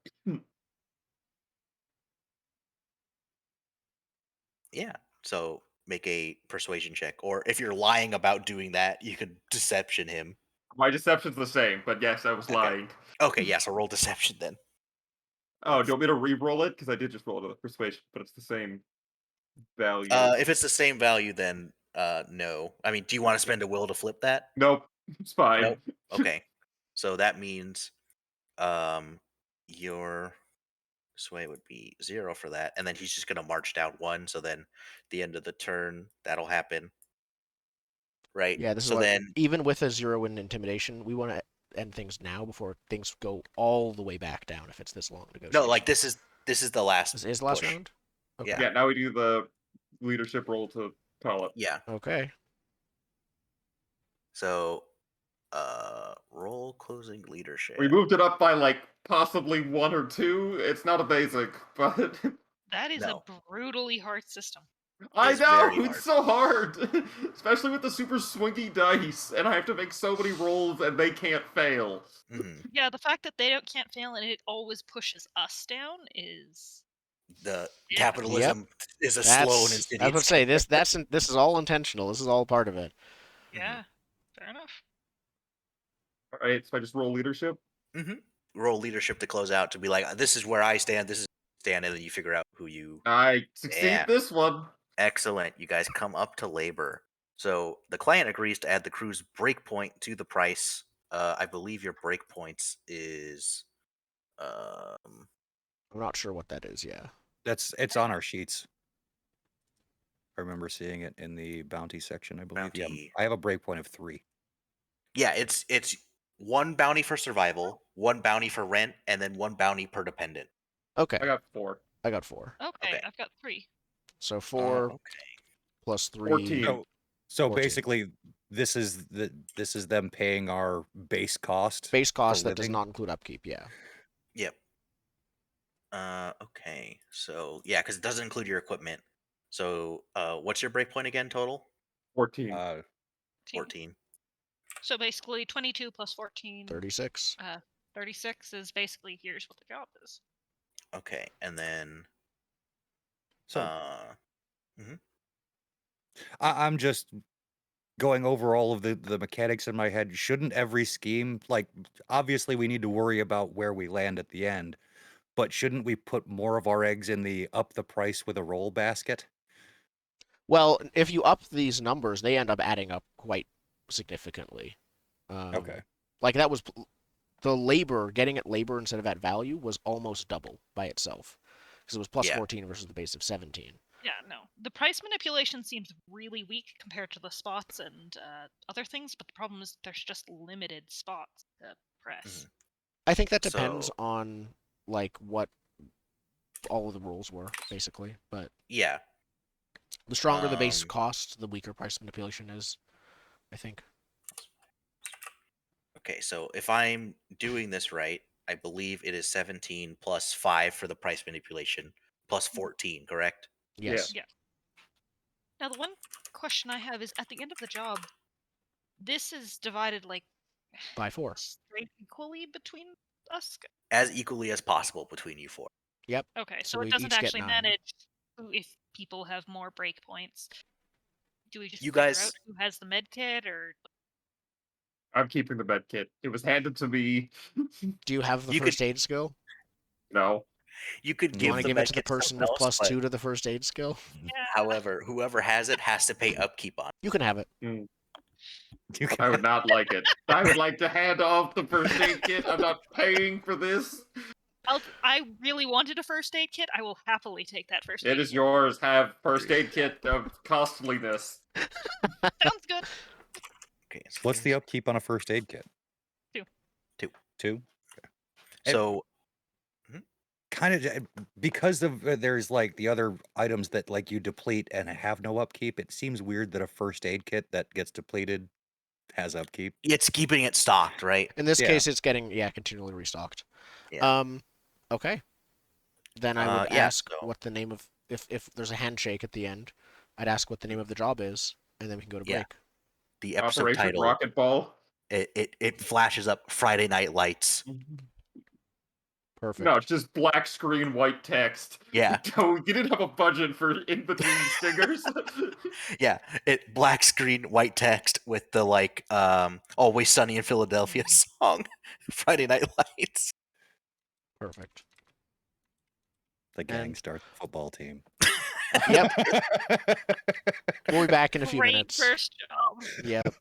Yeah. So make a persuasion check, or if you're lying about doing that, you could deception him. My deception's the same, but yes, I was Okay. lying. Okay. Yeah. So roll deception then. Oh, do you want me to re-roll it? Because I did just roll another persuasion, but it's the same value. If it's the same value, then no. I mean, do you want to spend a will to flip that? Nope, it's fine. Nope. Okay. So that means your sway would be 0 for that, and then he's just gonna march down 1. So then, the end of the turn, that'll happen, right? Yeah, this is So why then, even with a 0 in intimidation, we want to end things now before things go all the way back down. If it's this long negotiation. no, like this is the last. This is the last push. round. Okay. Yeah. Yeah, now we do the leadership roll to call it. Yeah. Okay. So, roll closing leadership. We moved it up by like possibly 1 or 2. It's not amazing, but That is No. a brutally hard system. I It's know very it's hard. so hard, especially with the super swingy dice, and I have to make so many rolls and they can't fail. Mhm. Yeah, the fact that they can't fail and it always pushes us down is. The Yeah. capitalism is a That's. slow and I was insidious. about to say this. This is all intentional. This is all part of it. Yeah, fair enough. All right, so I just roll leadership. Roll leadership to close out to be like, this is where I stand. This is where I stand, and then you figure out who you. I succeed Yeah. this one. Excellent. You guys come up to labor. So the client agrees to add the crew's breakpoint to the price. I believe your breakpoints is I'm not sure what that is. Yeah. It's on our sheets. I remember seeing it in the bounty section, I believe. Yeah, Bounty. I have a breakpoint of 3. Yeah, it's 1 bounty for survival, 1 bounty for rent, and then 1 bounty per dependent. Okay. I got 4. I got 4. Okay, Okay. I've got 3. So 4 Okay. plus 3. 14. So 14. basically, this is them paying our base cost. Base cost for that does living. not include upkeep. Yeah. Yep. Okay. So yeah, because it doesn't include your equipment. So what's your breakpoint again total? 14. 14. So basically, 22 plus 14, 36. 36 is basically here's what the job is. Okay, and then So mhm. I'm just going over all of the mechanics in my head. Shouldn't every scheme, like, obviously we need to worry about where we land at the end, but shouldn't we put more of our eggs in the up the price with a roll basket? Well, if you up these numbers, they end up adding up quite significantly. Okay. Like that was the labor, getting at labor instead of at value was almost double by itself because it was plus Yeah. 14 versus the base of 17. Yeah, no. The price manipulation seems really weak compared to the spots and other things, but the problem is there's just limited spots to press. I think that depends So on like what all of the rules were basically, but yeah. the stronger the base Um, cost, the weaker price manipulation is, I think. Okay, so if I'm doing this right, I believe it is 17 plus 5 for the price manipulation plus 14, correct? Yes. Yeah. Now, the one question I have is at the end of the job, this is divided like By 4. straight equally between us. As equally as possible between you 4. Yep. Okay, So so it we doesn't each get actually 9. manage if people have more breakpoints. Do we just You figure guys- out who has the med kit, or I'm keeping the med kit. It was handed to me. Do you have the You first aid skill? No. You could Do you give want to the give it med to the kit to person someone with else, plus but 2 to the first aid skill? yeah, however, whoever has it has to pay upkeep on it. You can have it. Mm, You can I would not like it. I would like to hand off the first aid kit. I'm not paying for this. I really wanted a first aid kit. I will happily take that first aid It is kit. yours. Have first aid kit of costliness. Sounds good. Okay, so What's the here's- upkeep on a first aid kit? 2. 2? So Kind of because of there's like the other items that like you deplete and have no upkeep. It seems weird that a first aid kit that gets depleted has upkeep. it's keeping it stocked, right? In this Yeah. case, it's getting continually restocked. Yeah. Okay. Then I would yeah, ask so- what the name of if there's a handshake at the end, I'd ask what the name of the job is, and then we can go to Yeah. break. The episode Operation title Rocket Ball. it flashes up Friday Night Lights. Perfect. No, it's just black screen, white text. Yeah. No, you didn't have a budget for in between stingers. Yeah, it black screen, white text with the like Always Sunny in Philadelphia song, Friday Night Lights. Perfect. The gang And- starts a football team. Yep. We'll be back in a few Great minutes. first job. Yep.